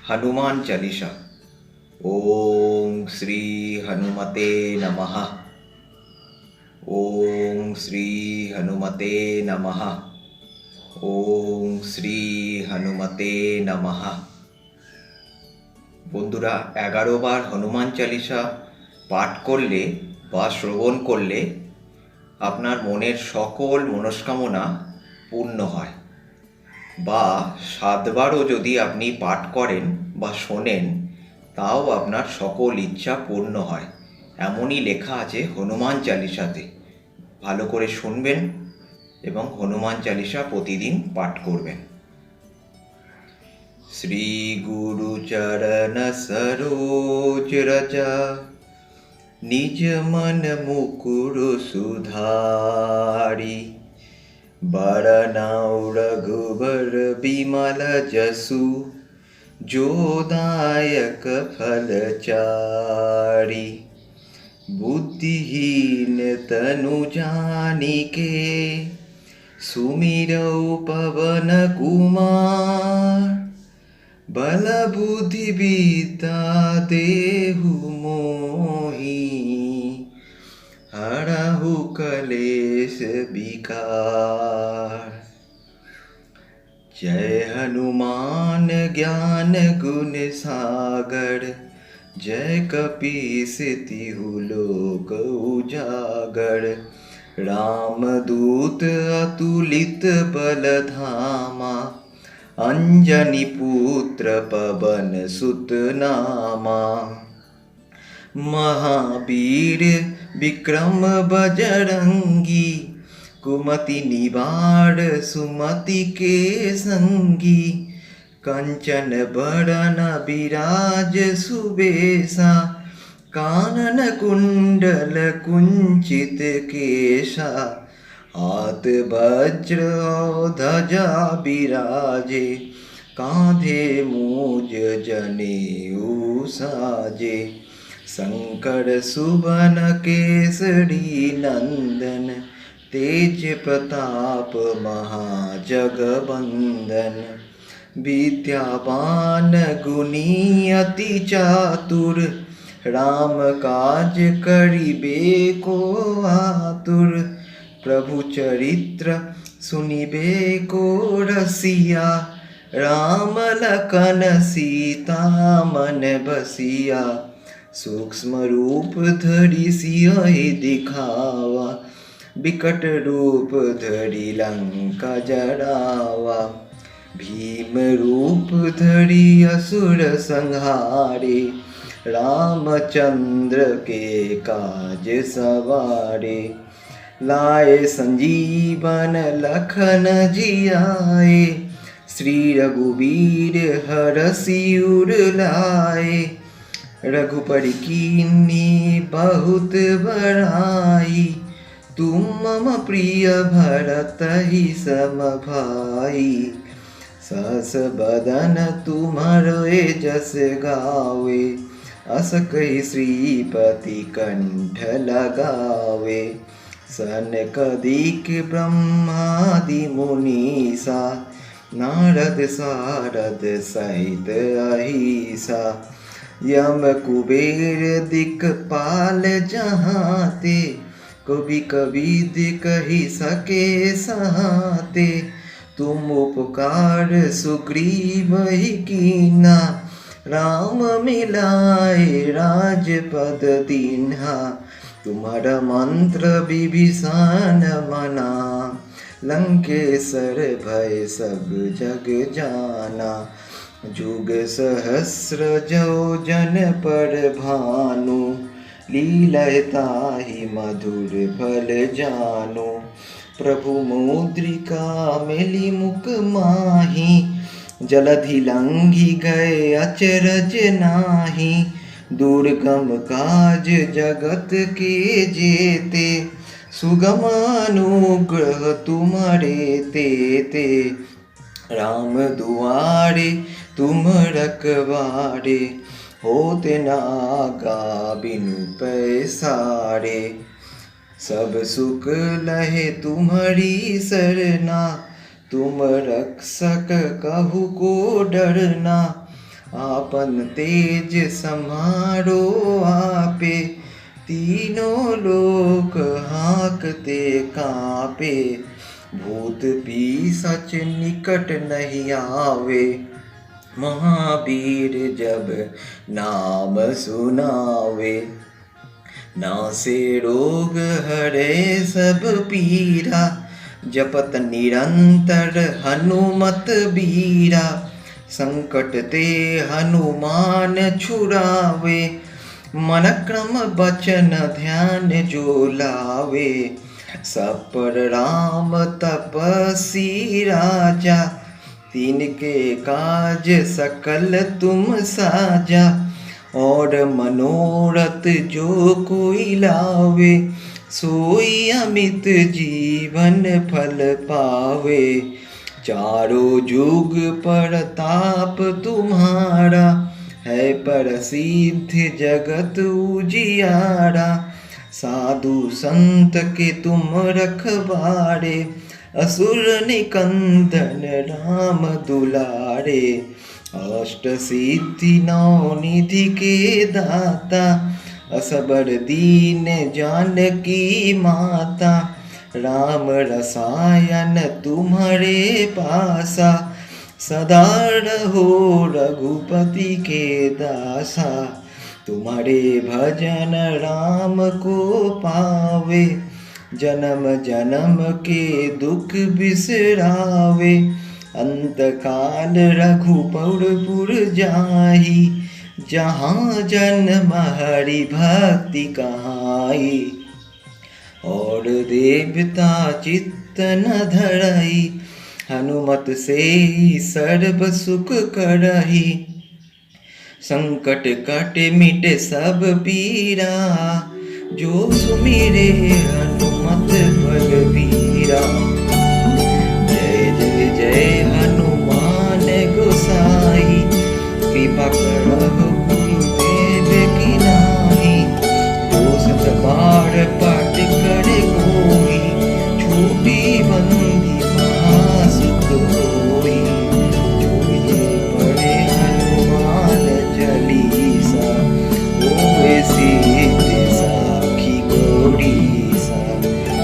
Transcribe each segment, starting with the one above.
हनुमान चालीसा। ओम श्री हनुमते नमः। ओम श्री हनुमते नमः। ओम श्री हनुमते नमः। বন্ধুরা, 11 বার হনুমান চালিসা পাঠ করলে বা শ্রবণ করলে আপনার মনের সকল মনস্কামনা পূর্ণ হয়। বা 7 বারও যদি আপনি পাঠ করেন বা শোনেন, তাও আপনার সকল ইচ্ছা পূর্ণ হয়। এমনই লেখা আছে হনুমান চালিসাতে। ভালো করে শুনবেন এবং হনুমান চালিসা প্রতিদিন পাঠ করবেন। श्री गुरु चरण सरोज रजा, निज मन मुकुर सुधारी। बरनउँ रघुबर बिमल जसु, जो दायक फलचारी। बुद्धिहीन तनु जानिके, सुमिरौ पवन कुमार। बल बुद्धि विद्या देहु मोहि, हरहु कलेश विकार। जय हनुमान ज्ञान गुण सागर, जय कपीस तिहु लोक उजागर। रामदूत अतुलित बल धामा, अंजनी पुत्र पवन सुत नामा। महावीर विक्रम बजरंगी, कुमति निवार सुमति के संगी। कंचन बरन विराज सुबेसा, कानन कुंडल कुंचित केशा। हाथ वज्र ध्वजा बिराजे, कांधे मूज जनेऊ साजे। शंकर सुवन केसरी नंदन, तेज प्रताप महाजगवंदन। विद्यावान गुणी अति चातुर, राम काज करिबे को आतुर। प्रभु चरित्र सुनिबे को रसिया, राम लखन सीता मन बसिया। सूक्ष्म रूप धरि सियहि दिखावा, विकट रूप धरि लंका जरावा। भीम रूप धरि असुर संहारे, रामचंद्र के काज सवारे। लाए संजीवन लखन जियाए, श्री रघुवीर हरषि उर लाए। रघुपति कीन्ही बहुत बड़ाई, तुम मम प्रिय भरतहि सम भाई। सहस बदन तुम्हारे जस गावे, अस कहि श्रीपति कंठ लगावे। सनकादिक ब्रह्मादि मुनीसा, नारद सारद सहित अहिसा। यम कुबेर दिक्पाल जहाते, कवि कविद कहि सके सहाते। तुम उपकार सुग्रीव ही कीना, राम मिलाए राजपद दीन्हा। तुम्हारा मंत्र विभीषण मना, लंकेश्वर भय सब जग जाना। जुग सहस्र जो जन पर भानु, लीलय ताहि मधुर फल जानु। प्रभु मुद्रिका मेली मुख माही, जलधि लंघि गए अचरज नाही। दुर्गम काज जगत के जेते, सुगम अनुग्रह तुम्हारे तेते। राम दुआरे तुम रखवारे, होते न आगा बिनु पैसारे। सब सुख लहे तुम्हारी सरना, तुम रक्षक कहु को डरना। आपन तेज समारो आपे, तीनों लोक हाँकते कांपे। भूत पिशाच निकट नहीं आवे, महावीर जब नाम सुनावे। नासे रोग हरे सब पीरा, जपत निरंतर हनुमत बीरा। संकट ते हनुमान छुड़ावे, मन क्रम बचन ध्यान जो लावे। सब पर राम तपस्वी राजा, तिनके काज सकल तुम साजा। और मनोरथ जो कोई लावे, सोई अमित जीवन फल पावे। चारों जुग प्रताप तुम्हारा, है प्रसिद्ध जगत उजियारा। साधु संत के तुम रखवारे, असुर निकंदन राम दुलारे। अष्ट सिद्धि नौ निधि के दाता, असबर दीन जानकी माता। राम रसायन तुम्हारे पासा, सदा रहो रघुपति के दासा। तुम्हारे भजन राम को पावे, जन्म जन्म के दुख बिसरावे। अंत काल रघुपौरपुर जाहि, जहाँ जन्म हरि भक्ति कहाई। और देवता चित्त न धरई, हनुमत से सर्व सुख करही। संकट कटे मिटे सब पीरा, जो सुमिरे हनुमत बलबीरा। जय जय जय हनुमान गोसाई, कृपा करहु गुरुदेव की नाई। दो सत बार पाठ करे कोई, छूटी बंदी महासुख होई। जो ये पढ़े हनुमान चालीसा, होए सिद्ध साखी गौरीसा।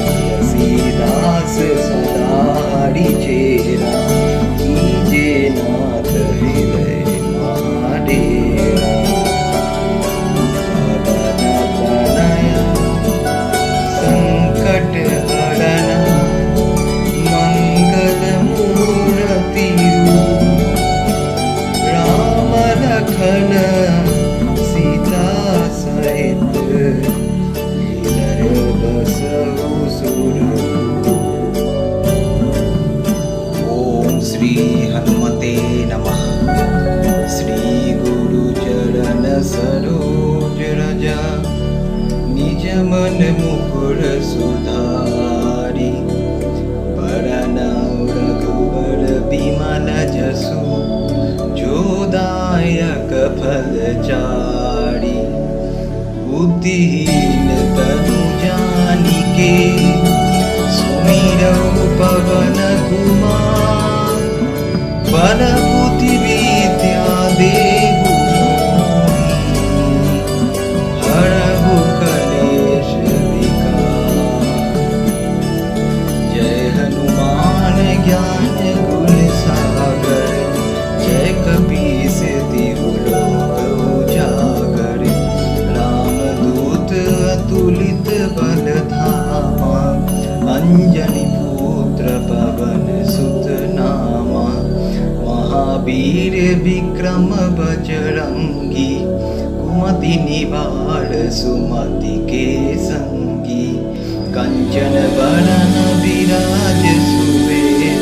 तुलसीदास सदारि चेरा, कीजे नाथ हृदय महाडेरा। पवन तनया संकट हरना, मंगल मूर्ति रूप। राम लखन सीता सहित, हृदय बसहु सुरभूप। ओम श्री हनुमते नमः। श्री गुरु चरण सरोज रजा, निज मन मुकुर सुधारी। बरनउँ रघुबर बिमल जसु, जो दायक फल चारि। बुद्धिहीन तनु जानिके, सुमिरौ पवन कुमार। बल बुद्धि विद्या देहु मोहि, हरहु कलेश विकार। जय हनुमान ज्ञान गुण सागर, जय कपीस तिहु लोक उजागर। रामदूत अतुलित बल धामा, अंजनी पुत्र पवन सुत नामा। महावीर विक्रम बजरंगी, कुमति निवार सुमति के संगी। कंचन बरन विराज सुबेसा,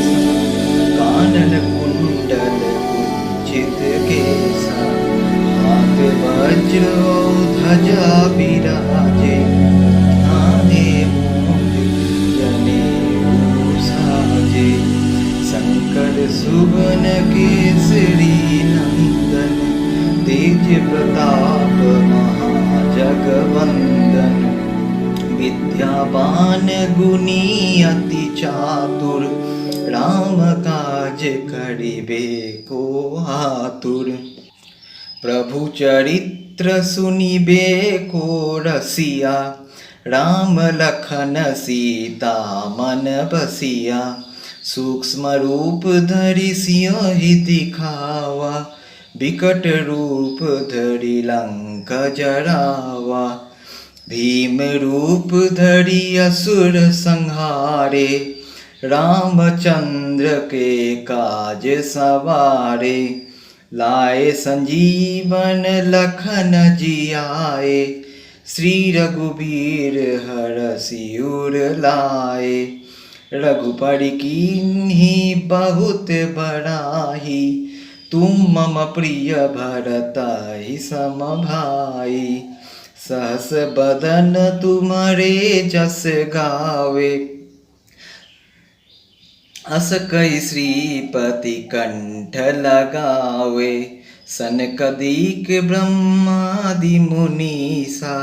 कानन कुंडल कुंचित केसा। हाथ वज्र ध्वजा विराजे, आने जनेऊ साजे। शंकर सुवन केसरी नंदन, तेज प्रताप महाजगवंदन। विद्यावान गुणी अति चातुर, राम काज करिबे को आतुर। प्रभु चरित्र सुनिबे को रसिया, राम लखन सीता मन बसिया। सूक्ष्म रूप धरि सिंहि दिखावा, विकट रूप धरि लंक जरावा। भीम रूप धरि असुर संहारे, रामचंद्र के काज सवारे। लाए संजीवन लखन जियाए, श्री रघुबीर हरषि उर लाए। रघुपति कीन्ही बहुत बड़ाई, तुम मम प्रिय भरताहि सम भाई। सहस बदन तुम्हारे जस गावे, अस कई श्रीपति कंठ लगावे। सनकदिक ब्रह्मादि मुनीसा,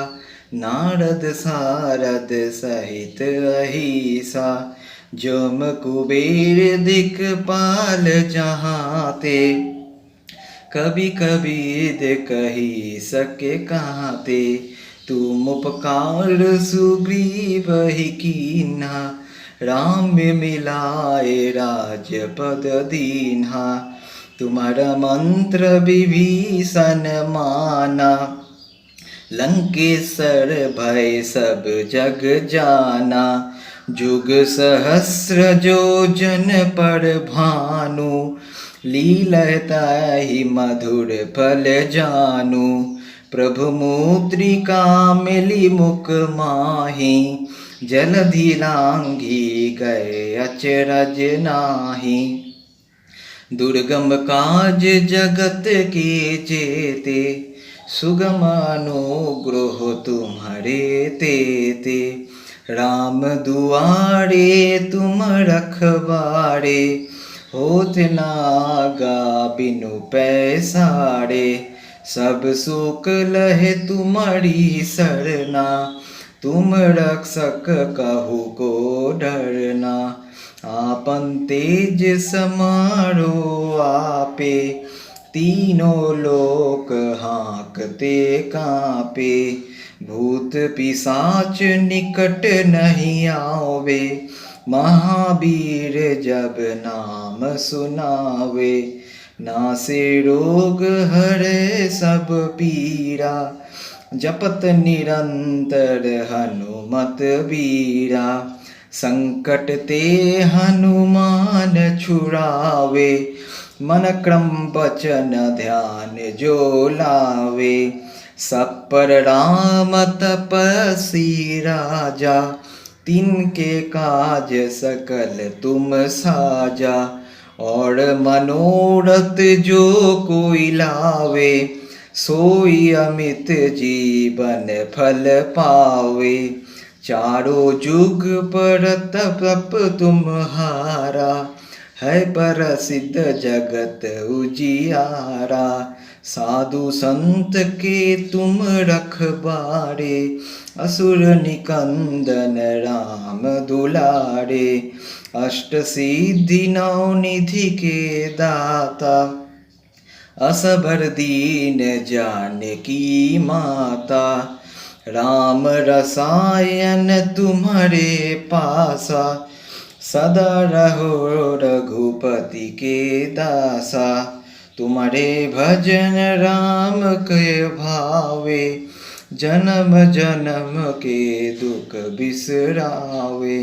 नारद सारद सहित अहिसा। जम कुबेर दिक्पाल जहाते, कभी कबीर कही सके कहते। तुम उपकार सुग्रीव ही कीन्हा, राम मिलाए राजपद दीन्हा। तुम्हारा मंत्र विभीषण माना, लंकेश्वर भय सब जग जाना। जुग सहस्र जो जन पर भानु, लीलताहि मधुर फल जानु। प्रभु मुद्रिका मिली मुख माही, जलधि लांघी गए अचरज नाही। दुर्गम काज जगत के जेते, सुगम अनुग्रह तुम्हारे तेते। राम दुआरे तुम रखवारे, होत न आगा बिनु पैसारे। सब सुख लहे तुम्हारी सरना, तुम रक्षक कहु को डरना। आपन तेज समारो आपे, तीनों लोक हाँकते कांपे। भूत पिशाच निकट नहीं आवे, महावीर जब नाम सुनावे। नासे रोग हरे सब पीरा, जपत निरंतर हनुमत बीरा। संकट ते हनुमान छुड़ावे, मन क्रम वचन ध्यान जो लावे। सब पर राम तपस्वी राजा, तिनके काज सकल तुम साजा। और मनोरथ जो कोई लावे, सोई अमित जीवन फल पावे। चारों जुग पर तप तुम्हारा, है प्रसिद्ध जगत उजियारा। साधु संत के तुम रखबारे, असुर निकंदन राम दुलारे। अष्ट सिद्धि नौ निधि के दाता, असबर दीन जानकी माता। राम रसायन तुम्हारे पासा, सदा रहो रघुपति के दासा। तुम्हारे भजन राम के भावे, जन्म जन्म के दुख बिसरावे।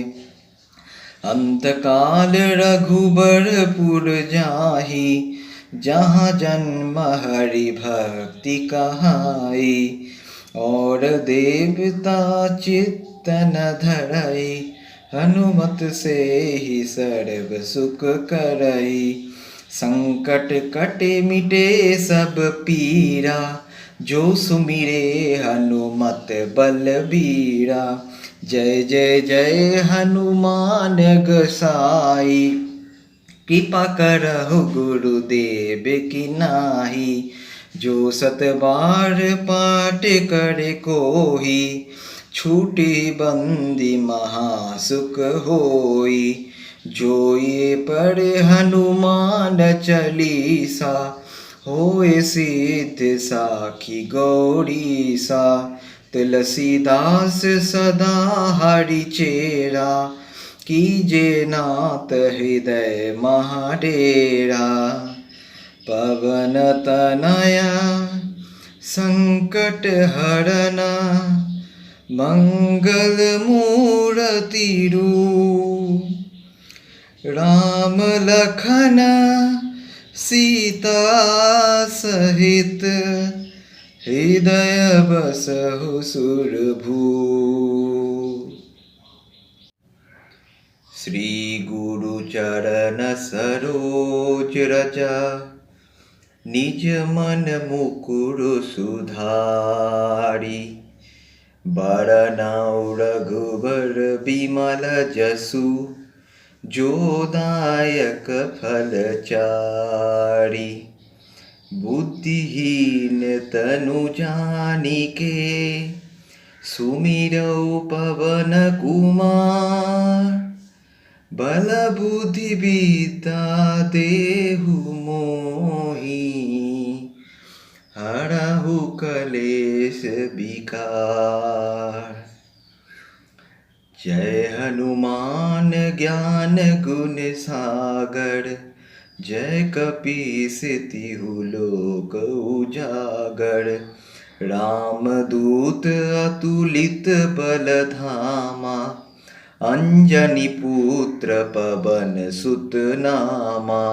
अंतकाल रघुबरपुर जाहि, जहाँ जन्म हरि भक्ति कहाई। और देवता चित्तन धरई, हनुमत से ही सर्व सुख करई। संकट कटे मिटे सब पीरा, जो सुमिरे हनुमत बलबीरा। जय जय जय हनुमान गोसाई, कृपा करहु गुरुदेव की नाहि। जो सत बार पाठ करे कोई, छूटी बंदी महासुख होई। जो ये पढ़े हनुमान चालीसा, होए सिद्ध साखी गौरी सा, तुलसीदास सदा हरि चेरा, कीजे नाथ हृदय महाडेरा। पवन तनया संकट हरना, मंगल मूर्ति रूप, राम लखन सीता सहित, हृदय बसहु सुरभूप। श्री गुरु चरण सरोज रजा, निज मन मुकुर सुधारी। बरनउँ रघुबर बिमल जसु, जो दायक फलचारी। बुद्धिहीन तनु जानिके, सुमिरौ पवन कुमार। बल बुद्धि विद्या देहु मोहि, हरहु कलेश विकार। जय हनुमान ज्ञान गुण सागर, जय कपीस तिहु लोक उजागर। रामदूत अतुलित बल धामा, अंजनी पुत्र पवन सुत नामा।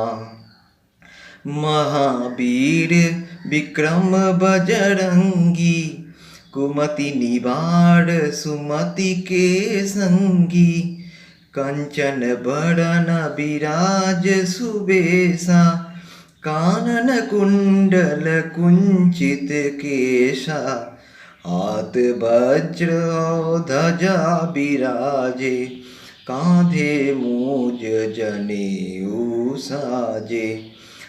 महावीर विक्रम बजरंगी, कुमति निवार सुमति के संगी। कंचन बरन विराज सुबेसा, कानन कुंडल कुंचित केशा। हाथ वज्र ध्वजा विराजे, कांधे मूज जनेऊ साजे।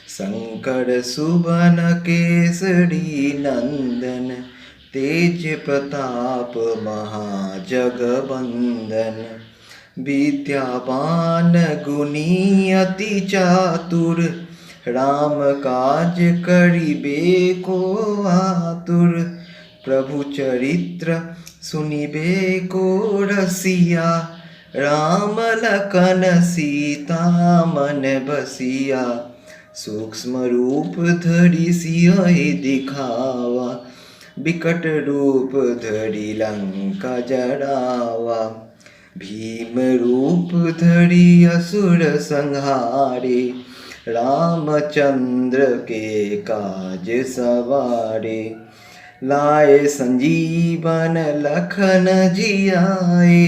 शंकर सुवन केसरी नंदन, तेज प्रताप महाजगवंदन। विद्यावान गुणी अति चातुर, राम काज करिबे को आतुर। प्रभु चरित्र सुनिबे को रसिया, राम लखन सीता मन बसिया। सूक्ष्म रूप धरि सियहि दिखावा, विकट रूप धरि लंका जरावा। भीम रूप धरि असुर संहारे, रामचंद्र के काज सवारे। लाए संजीवन लखन जियाए,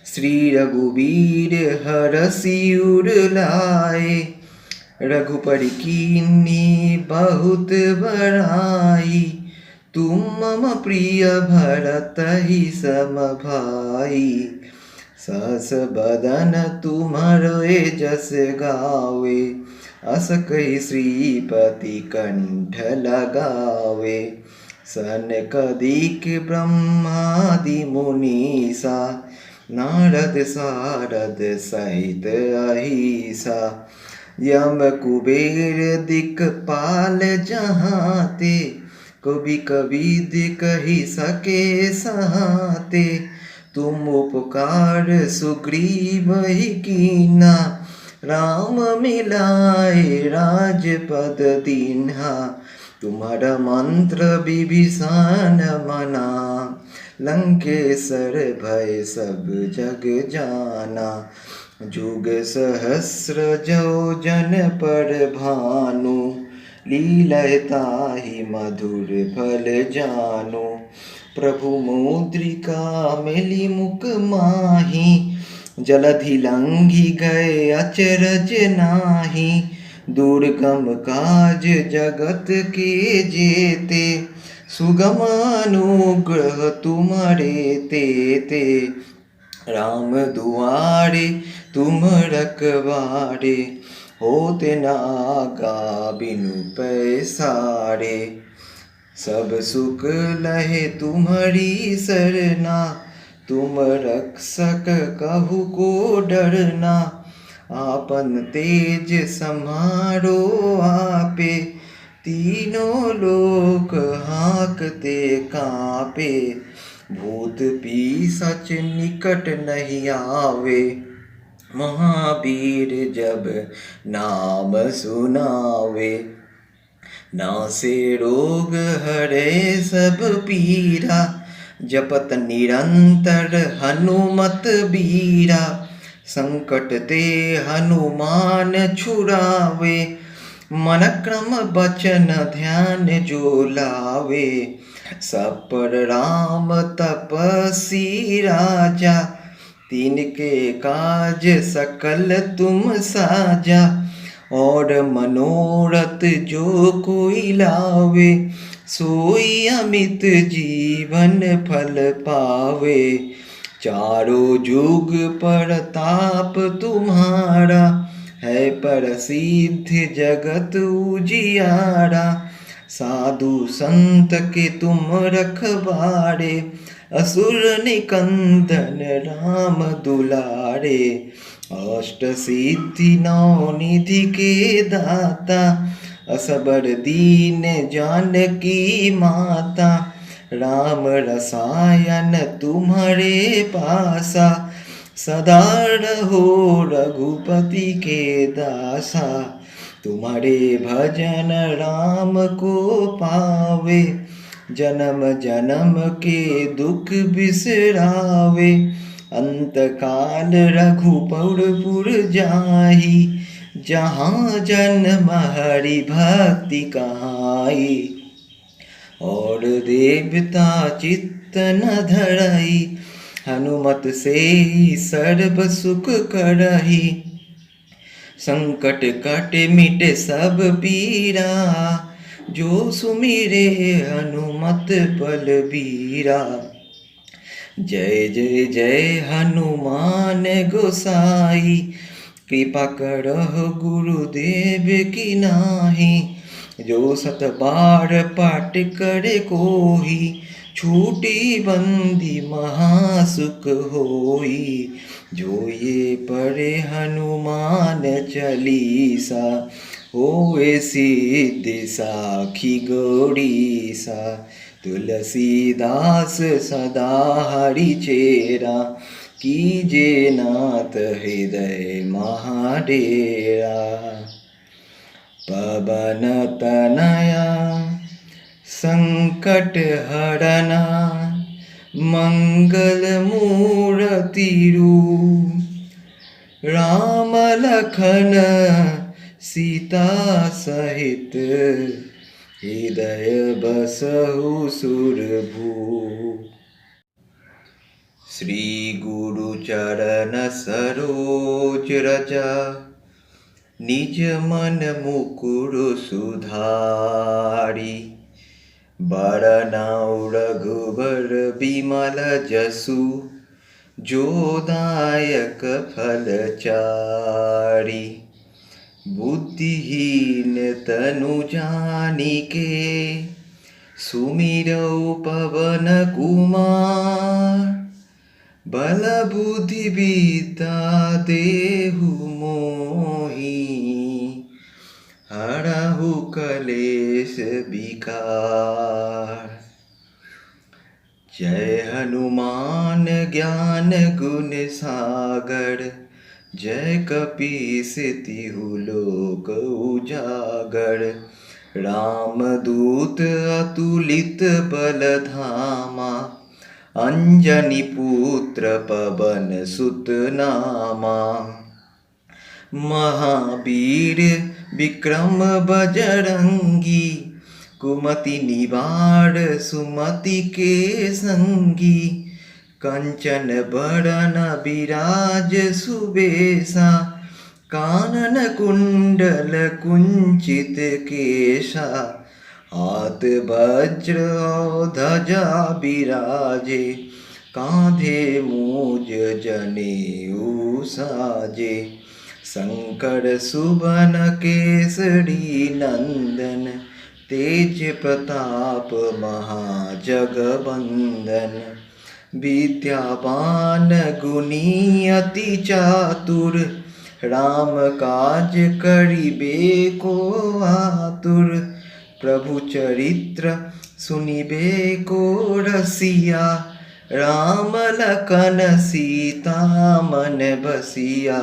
श्री रघुवीर हरषि उर लाए। रघुपति कीन्ही बहुत बड़ाई, तुम मम प्रिय भरतहि सम भाई। सहस बदन तुम्हारे जस गावे, अस कहि श्रीपति कंठ लगावे। सनकादिक ब्रह्मादि मुनीसा, नारद सारद सहित अहिसा। यम कुबेर दिक्पाल जहाते, कवि कविद कहि सके सहाते। तुम उपकार सुग्रीवहि कीन्हा, राम मिलाए राजपद दीन्हा। तुम्हारा मंत्र विभीषण मना, लंकेश्वर भय सब जग जाना। जुग सहस्र जो जन पर भानु, लीलय ताहि मधुर फल जानु। प्रभु मुद्रिका मिली मुख माही, जलधि लंघि गए अचरज नाही। दुर्गम काज जगत के जेते, सुगम अनुग्रह तुम्हारे तेते। राम दुआरे तुम रखवारे, होते न आगा बिनु पैसारे। सब सुख लहे तुम्हारी सरना, तुम रक्षक कहु को डरना। आपन तेज समारो आपे, तीनों लोक हाँकते कांपे, भूत पिशाच निकट नहीं आवे। महावीर जब नाम सुनावे, नासे रोग हरे सब पीरा, जपत निरंतर हनुमत बीरा। संकट ते हनुमान छुड़ावे, मन क्रम बचन ध्यान जो लावे। सब पर राम तपस्वी राजा, तिनके काज सकल तुम साजा। और मनोरथ जो कोई लावे, सोई अमित जीवन फल पावे। चारों जुग प्रताप तुम्हारा, है प्रसिद्ध जगत उजियारा। साधु संत के तुम रखवारे, असुर निकंदन राम दुलारे। अष्ट सिद्धि नौ निधि के दाता, असबर दीन जानकी माता। राम रसायन तुम्हारे पासा, सदा रहो रघुपति के दासा। तुम्हारे भजन राम को पावे, जन्म जन्म के दुख बिसरावे। अंत काल रघुपुर जाहि, जहाँ जन्म हरि भक्ति कहाई। और देवता चित्त न धरई, हनुमत से सर्व सुख करही। संकट कट मिटे सब पीरा, जो सुमिरे हनुमत बलबीरा। जय जय जय हनुमान गोसाई, कृपा करहु गुरुदेव की नाहि। जो सत बार पाठ करे कोई, छूटी बंदी महासुख होई। जो ये पढ़े हनुमान चालीसा, होए सिद्धि साखी गौरीसा। तुलसीदास सदा हरि चेरा, कीजे नाथ हृदय महाडेरा। पवन तनया संकट हरना, मंगल मूर्ति रूप। राम लखन सीता सहित, हृदय बसहु सुरभूप। श्री गुरु चरण सरोज रजा, निज मन मुकुर सुधारी। बरनउँ रघुबर बिमल जसु, जो दायक फल चारि। बुद्धिहीन तनु जानिके, सुमिरौ पवन कुमार। बल बुद्धि विद्या देहु मोहि, हरहु कलेश विकार। जय हनुमान ज्ञान गुण सागर, जय कपीस तिहु लोक उजागर। रामदूत अतुलित बल धामा, अंजनी पुत्र पवन सुत नामा। महावीर विक्रम बजरंगी, कुमति निवार सुमति के संगी। कंचन बरन विराज सुबेसा, कानन कुंडल कुंचित केशा। हाथ वज्र ध्वजा विराजे, कांधे मूज जनेऊ साजे। शंकर सुवन केसरी नंदन, तेज प्रताप महाजगवंदन। विद्यावान गुणी अति चातुर, राम काज करिबे को आतुर। प्रभु चरित्र सुनिबे को रसिया, राम लखन सीता मन बसिया।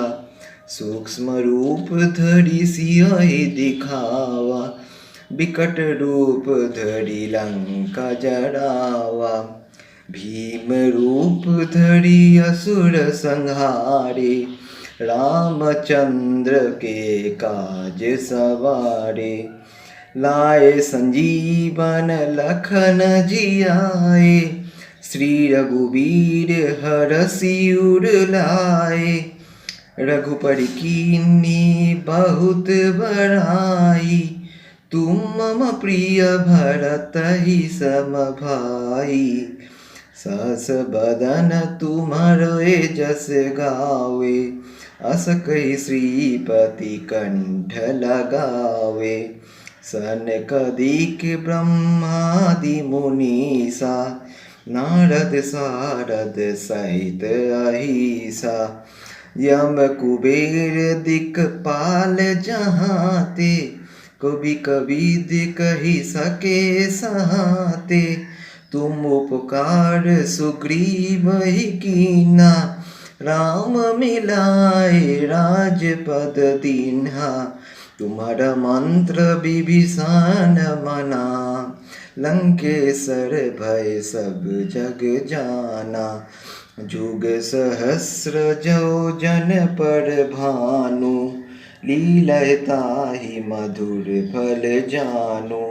सूक्ष्म रूप धरि सियहि दिखावा, विकट रूप धरि लंका जरावा। भीम रूप धरि असुर संहारे, रामचंद्र के काज सवारे। लाए संजीवन लखन जियाए, श्री रघुवीर हरषि उर लाए। रघुपति कीन्ही बहुत बड़ाई, तुम मम प्रिय भरतहि सम भाई। सहस बदन तुम्हारे जस गावे, अस कहि श्रीपति कंठ लगावे। सनकादिक ब्रह्मादि मुनीसा, नारद सारद सहित अहिसा। यम कुबेर दिक्पाल जहाते, कवि कविद कहि सके सहाते। तुम उपकार सुग्रीव ही कीना, राम मिलाए राजपद दीन्हा। तुम्हारा मंत्र विभीषण मना, लंकेश्वर भय सब जग जाना। जुग सहस्र जो जन पर भानु, लीलताहि मधुर फल जानु।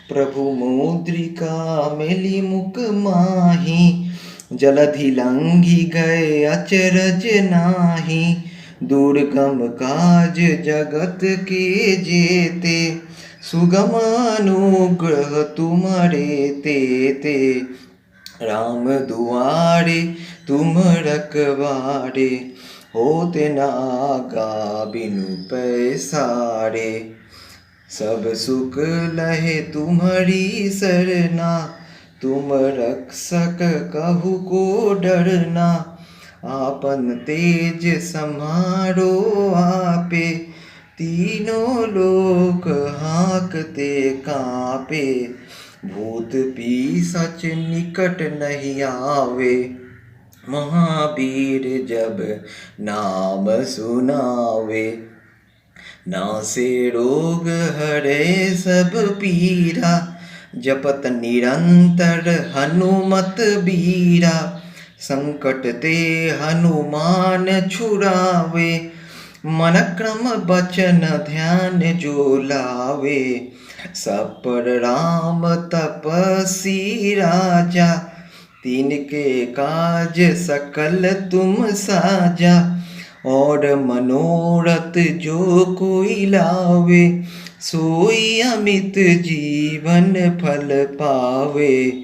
प्रभु मुद्रिका मेली मुख माही, जलधि लंघि गए अचरज नाही। दुर्गम काज जगत के जेते, सुगम अनुग्रह तुम्हारे तेते। राम दुआरे तुम रखवारे, होते न आगा बिनु पैसारे। सब सुख लहे तुम्हारी सरना, तुम रक्षक कहु को डरना। आपन तेज समारो आपे, तीनों लोक हाकते कापे। भूत पिशाच निकट नहीं आवे, महावीर जब नाम सुनावे। नासे रोग हरे सब पीरा, जपत निरंतर हनुमत बीरा। संकट ते हनुमान छुड़ावे, मन क्रम बचन ध्यान जो लावे। सब पर राम तपस्वी राजा, तिनके काज सकल तुम साजा। और मनोरथ जो कोई लावे, सोई अमित जीवन फल पावे।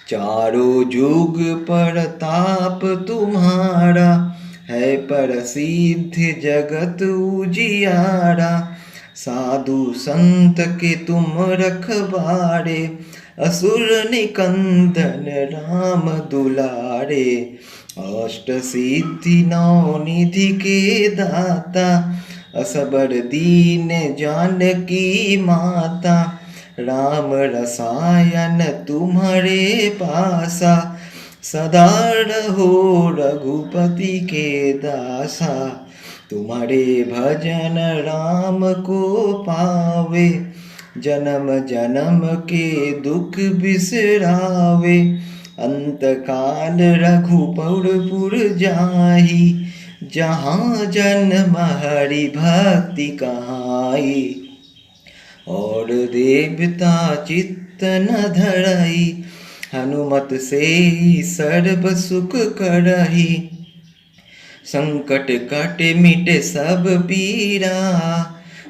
चारों जुग परताप तुम्हारा, है प्रसिद्ध जगत उजियारा। साधु संत के तुम रखवारे, असुर निकंदन राम दुलारे। अष्ट सिद्धि नौ निधि के दाता, असबर दीन जानकी माता। राम रसायन तुम्हारे पासा, सदा रहो रघुपति के दासा। तुम्हारे भजन राम को पावे, जन्म जन्म के दुख बिसरावे। अंत काल रघुपुर पुर जाहि, जहाँ जन्म हरि भक्ति कहाई। और देवता चित्त न धरई, हनुमत से सर्व सुख करही। संकट कट मिटे सब पीरा,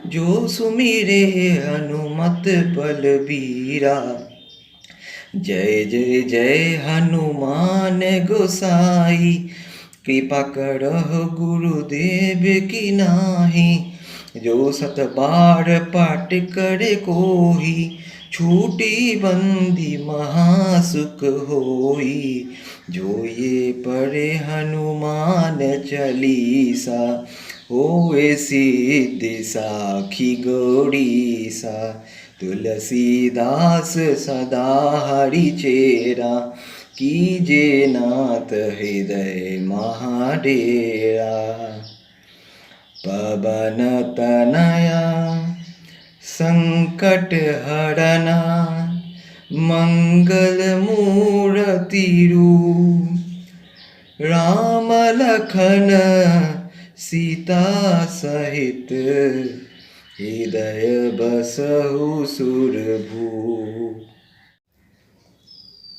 जो सुमिरे हनुमत बलबीरा। जय जय जय हनुमान गोसाई, कृपा करहु गुरुदेव की नाहि। जो सत बार पाठ करे कोई, छूटी बंदी महासुख होई। जो ये पढ़े हनुमान चालीसा, होए सिद्धि साखी गौरीसा। तुलसीदास सदा हरि चेरा, कीजे नाथ हृदय महाडेरा। पवन तनया संकट हरना, मंगल मूर्ति रूप, राम लखन सीता सहित, हृदय बसहु सुरभूप।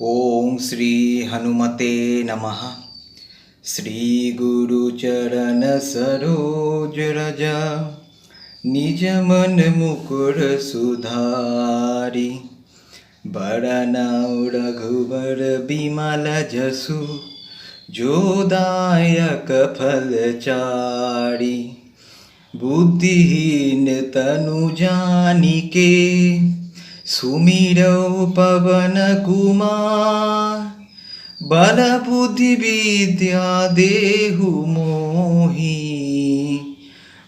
ओम श्री हनुमते नमः। श्री गुरु चरण सरोज रज, निज मन मुकुर सुधारी। बरनउँ रघुबर बिमल जसु, जो दायक फल चारि। बुद्धिहीन तनु जानिके, सुमिरौ पवन कुमार। बल बुद्धि विद्या देहु मोहि,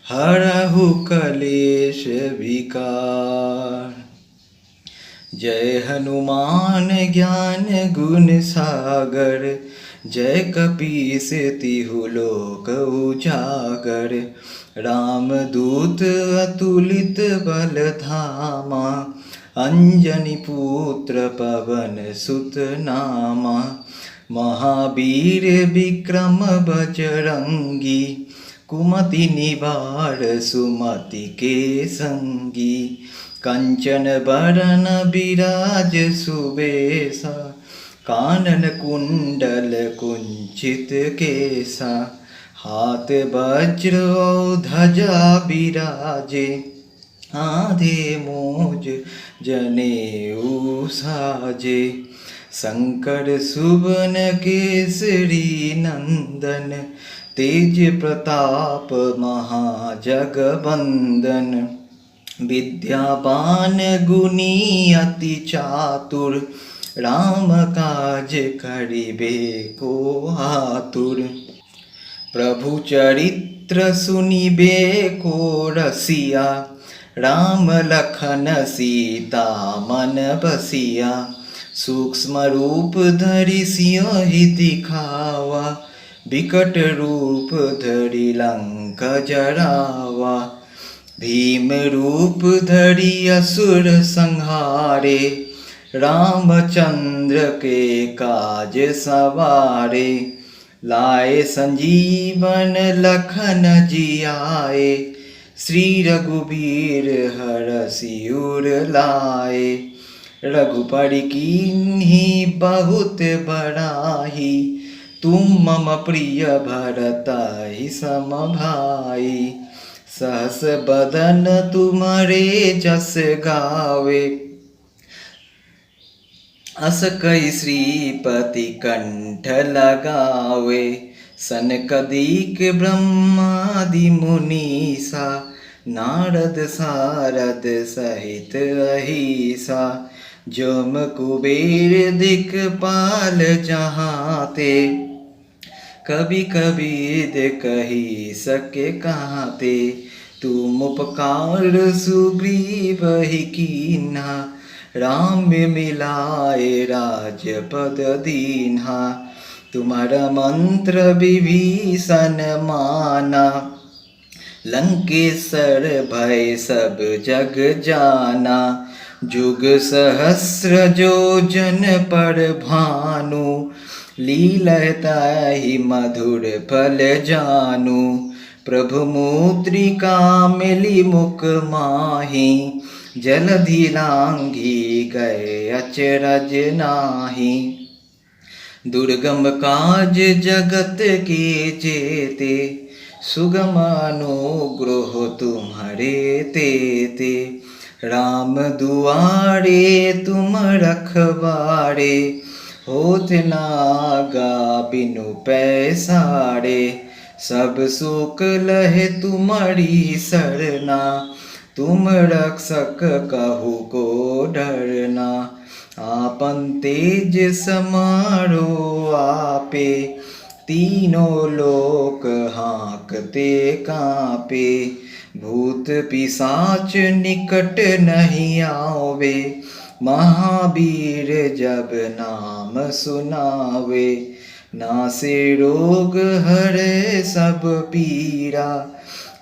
हरहु कलेश विकार। जय हनुमान ज्ञान गुण सागर, जय कपीस तिहु लोक उजागर। रामदूत अतुलित बल धामा, अंजनी पुत्र पवन सुत नामा। महावीर विक्रम बजरंगी, कुमति निवार सुमति के संगी। कंचन बरन विराज सुबेसा, कानन कुंडल कुंचित केसा। हाथ वज्र और ध्वजा विराजे, आधे मोज जनेऊ साजे। शंकर सुवन केसरी नंदन, तेज प्रताप महाजगवंदन। विद्यावान गुणी अति चातुर, राम काज करिबे को आतुर। प्रभु चरित्र सुनिबे को रसिया, राम लखन सीता मन बसिया। सूक्ष्म रूप धरि सिंहि दिखावा, विकट रूप धरि लंक जरावा। भीम रूप धरि असुर संहारे, रामचंद्र के काज सवारे। लाए संजीवन लखन जियाए, श्री रघुबीर हरषि उर लाए। रघुपति कीन्ही बहुत बड़ाई, तुम मम प्रिय भरताहि सम भाई। सहस बदन तुम्हारे जस गावे, अस कई श्रीपति कंठ लगावे। सनकदिक ब्रह्मादि मुनीसा, नारद सारद सहित अहिसा। जम कुबेर दिक्पाल जहाते, कभी कबीर कही सके कहते। तुम उपकार सुग्रीव ही कीन्हा, राम मिलाए राजपद दीन्हा। तुम्हारा मंत्र विभीषण माना, लंकेश्वर भय सब जग जाना। जुग सहस्र जो जन पर भानु, लीलताहि मधुर फल जानु। प्रभु मुद्रिका मिली मुख माही, जलधि लांघी गए अचरज नाही। दुर्गम काज जगत के जेते, सुगम अनुग्रह तुम्हारे तेते। राम दुआरे तुम रखवारे, होत न आगा बिनु पैसारे। सब सुख लहे तुम्हारी सरना, तुम रक्षक कहु को डरना। आपन तेज समारो आपे, तीनों लोक हाँकते कांपे। भूत पिशाच निकट नहीं आवे, महावीर जब नाम सुनावे। नासे रोग हरे सब पीरा,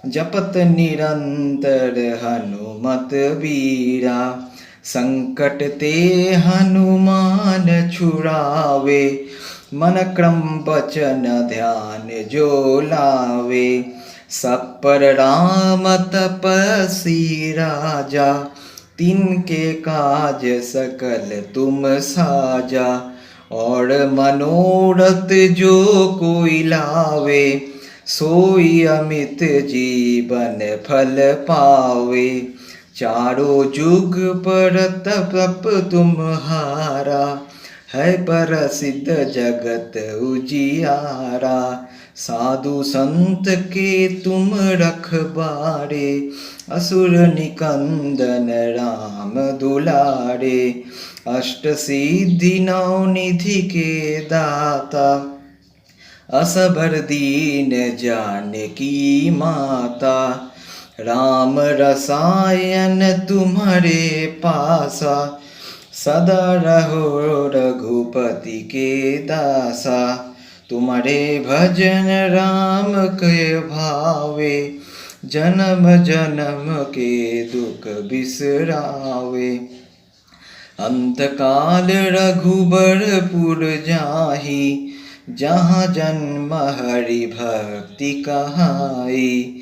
जपत निरंतर हनुमत बीरा। संकट ते हनुमान छुड़ावे, मन क्रम वचन ध्यान जो लावे। सब पर राम तपस्वी राजा, तिनके काज सकल तुम साजा। और मनोरथ जो कोई लावे, सोई अमित जीवन फल पावे। चारों जुग पर तप तुम्हारा, है प्रसिद्ध जगत उजियारा। साधु संत के तुम रखबारे, असुर निकंदन राम दुलारे। अष्ट सिद्धि नौ निधि के दाता, असबर दीन जानकी माता। राम रसायन तुम्हारे पासा, सदा रहो रघुपति के दासा। तुम्हारे भजन राम के भावे, जन्म जन्म के दुख बिसरावे। अंत काल रघुबरपुर जाहि, जहाँ जन्म हरि भक्ति कहाई।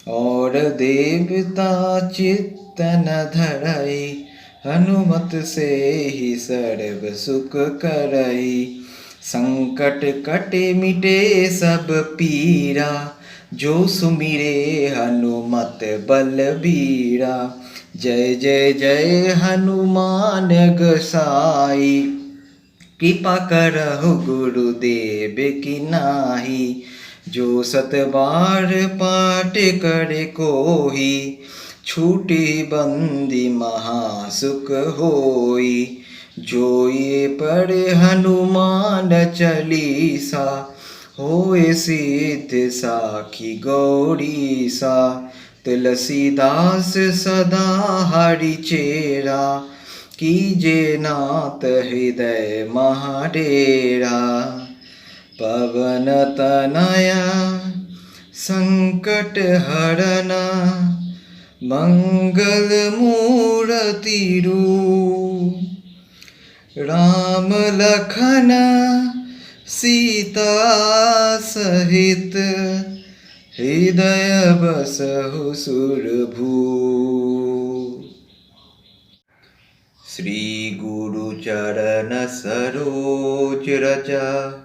और देवता चित्तन धरई, हनुमत से ही सर्व सुख करई। संकट कटे मिटे सब पीरा, जो सुमिरे हनुमत बलबीरा। जय जय जय हनुमान गोसाई, कृपा करहु गुरुदेव की नाहि। जो सत बार पाठ करे कोही, छूटी बंदी महासुख होई। जो ये पढ़े हनुमान चालीसा, होए सिद्ध साखी गौरीसा। तुलसीदास सदा हरि चेरा, कीजे नाथ हृदय महाडेरा। पवन तनया संकट हरना, मंगल मूर्ति रूप। राम लखन सीता सहित, हृदय बसहु सुरभूप। श्री गुरु चरण सरोज रजा,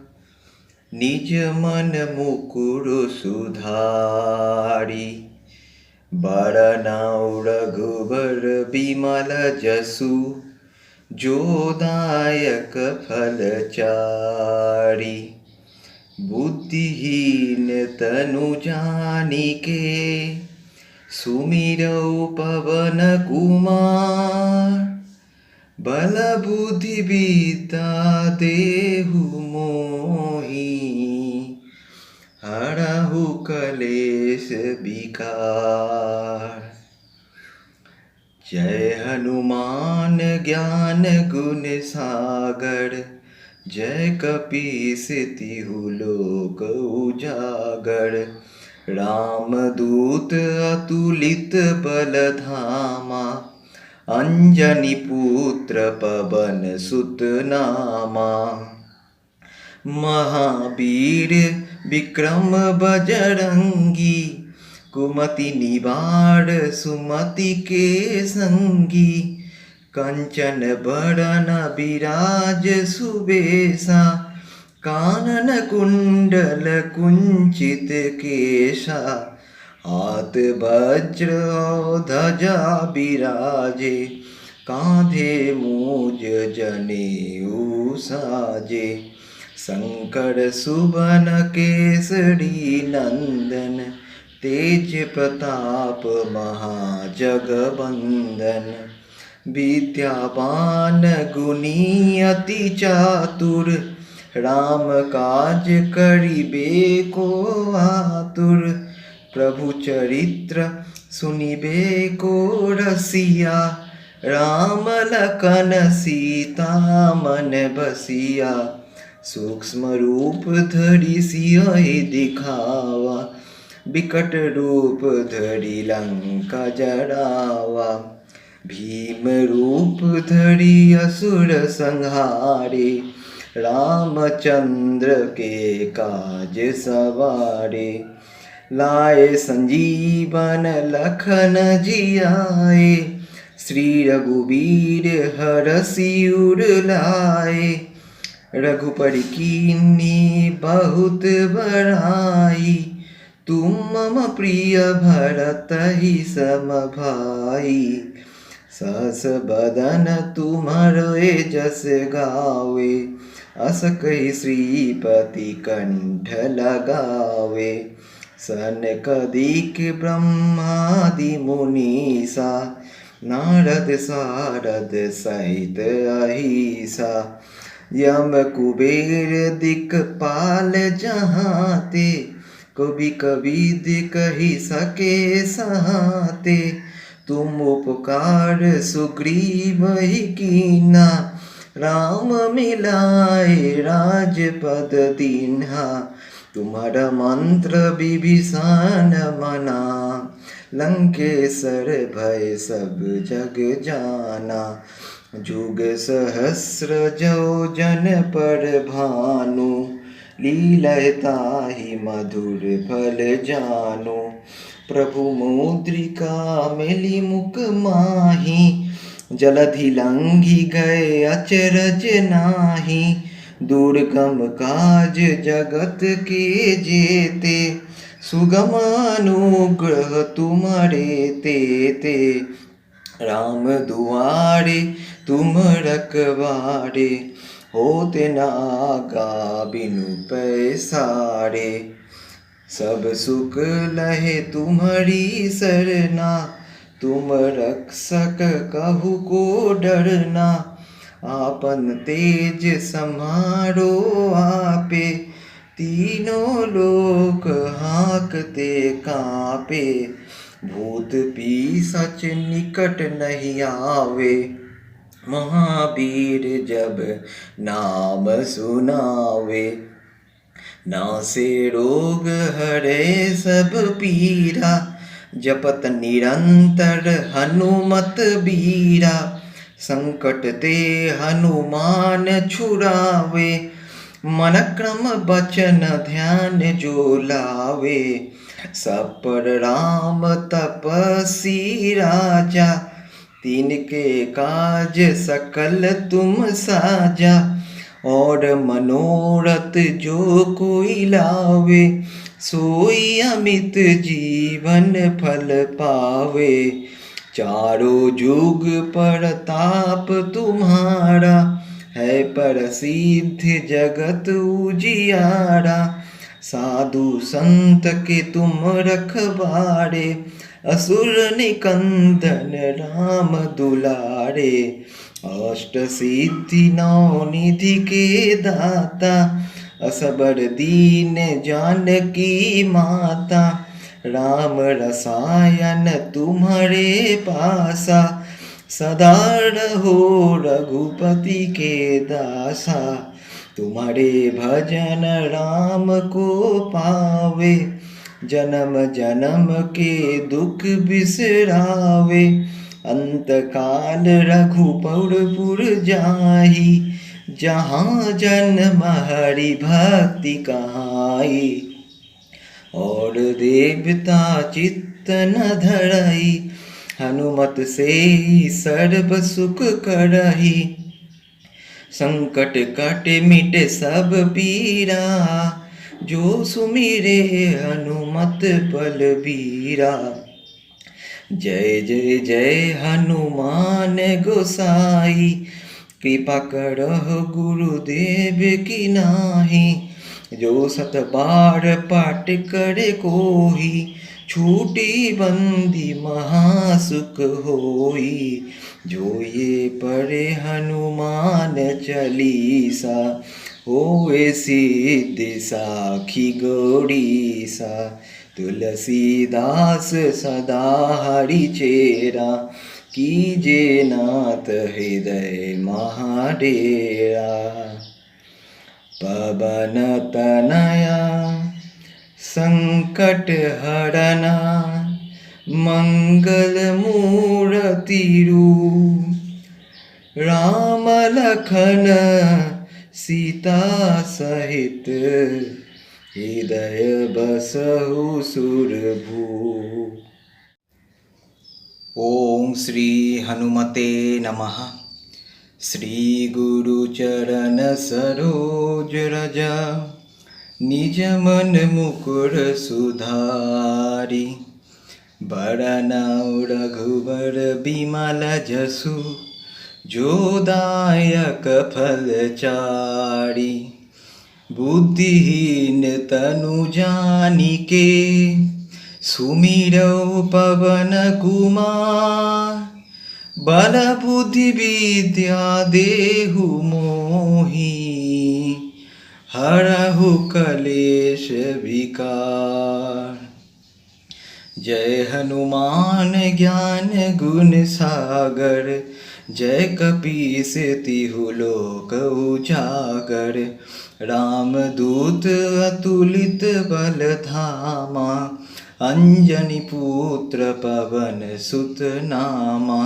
निज मन मुकुर सुधारी। बरनउँ रघुबर बिमल जसु, जो दायक फल चारि। बुद्धिहीन तनु जानिके, सुमिरौ पवन कुमार। बल बुद्धि विद्या देहु मोहि, हरहु कलेश विकार। जय हनुमान ज्ञान गुण सागर, जय कपीस तिहु लोक उजागर। रामदूत अतुलित बल धामा, अंजनी पुत्र पवन सुत नामा। महावीर विक्रम बजरंगी, कुमति निवार सुमति के संगी। कंचन बरन विराज सुबेसा, कानन कुंडल कुंचित केशा। हाथ वज्र ध्वजा विराजे, कांधे मूज जनेऊ साजे। शंकर सुवन केसरी नंदन, तेज प्रताप महाजगवंदन। विद्यावान गुणी अति चातुर, राम काज करिबे को आतुर। प्रभु चरित्र सुनिबे को रसिया, राम लखन सीता मन बसिया। सूक्ष्म रूप धरि सियहि दिखावा, विकट रूप धरि लंका जरावा। भीम रूप धरि असुर संहारे, रामचंद्र के काज सवारे। लाए संजीवन लखन जियाए, श्री रघुबीर हरषि उर लाए। रघुपति कीन्ही बहुत बड़ाई, तुम मम प्रिय भरतहि सम भाई। सहस बदन तुम्हारे जस गावे, अस कहि श्रीपति कंठ लगावे। सनकादिक ब्रह्मादि मुनीसा, नारद सारद सहित अहिसा। यम कुबेर दिक्पाल जहाते, कवि कवि कहि सके सहाते। तुम उपकार सुग्रीव ही कीन्हा, राम मिलाए राजपद दीन्हा। तुम्हारा मंत्र विभीषण मना, लंकेश्वर भय सब जग जाना। जुग सहस्र जो जन पर भानु, लीलय ताहि मधुर फल जानु। प्रभु मुद्रिका मिली मुख माही, जलधि लंघि गए अचरज नाही। दुर्गम काज जगत के जेते, सुगम अनुग्रह तुम्हारे तेते। राम दुआरे तुम रखवारे, होते न आगा बिनु पैसारे। सब सुख लहे तुम्हारी सरना, तुम रक्षक कहु को डरना। आपन तेज समारो आपे, तीनों लोक हाँकते कांपे। भूत पिशाच निकट नहीं आवे, महावीर जब नाम सुनावे। नासे रोग हरे सब पीरा, जपत निरंतर हनुमत बीरा। संकट ते हनुमान छुड़ावे, मन क्रम बचन ध्यान जो लावे। सब पर राम तपस्वी राजा, तिनके काज सकल तुम साजा। और मनोरथ जो कोई लावे, सोई अमित जीवन फल पावे। चारों जुग प्रताप तुम्हारा, है प्रसिद्ध जगत उजियारा। साधु संत के तुम रखवारे, असुर निकंदन राम दुलारे। अष्ट सिद्धि नौ निधि के दाता, असबर दीन जानकी माता। राम रसायन तुम्हारे पासा, सदा रहो रघुपति के दासा। तुम्हारे भजन राम को पावे, जन्म जन्म के दुख बिसरावे। अंत काल रघुपुर जाहि, जहाँ जन्म हरि भक्ति कहाई। और देवता चित्त न धरई, हनुमत से सर्व सुख करही। संकट कट मिटे सब पीरा, जो सुमिरे हनुमत बलबीरा। जय जय जय हनुमान गोसाई, कृपा करहु गुरुदेव की नाहि। जो सत बार पाठ करे कोही, छूटी बंदी महासुख होई। जो ये पढ़े हनुमान चालीसा, होए सिद्धि साखी गौरीसा। तुलसीदास सदा हरि चेरा, कीजे नाथ हृदय महाडेरा। पवन तनया संकट हरना, मंगल मूर्ति रूप, राम लखन सीता सहित, हृदय बसहु सुरभूप। ओम श्री हनुमते नमः। श्री गुरु चरण सरोज रज, निज मन मुकुर सुधारी। बरनउँ रघुबर बिमल जसु, जो दायक फल चारि। बुद्धिहीन तनु जानिके, सुमिरौ पवन कुमार। बल बुद्धि विद्या देहु मोहि, हरहु कलेश विकार। जय हनुमान ज्ञान गुण सागर, जय कपीस तिहु लोक उजागर। रामदूत अतुलित बल धामा, अंजनी पुत्र पवन सुत नामा।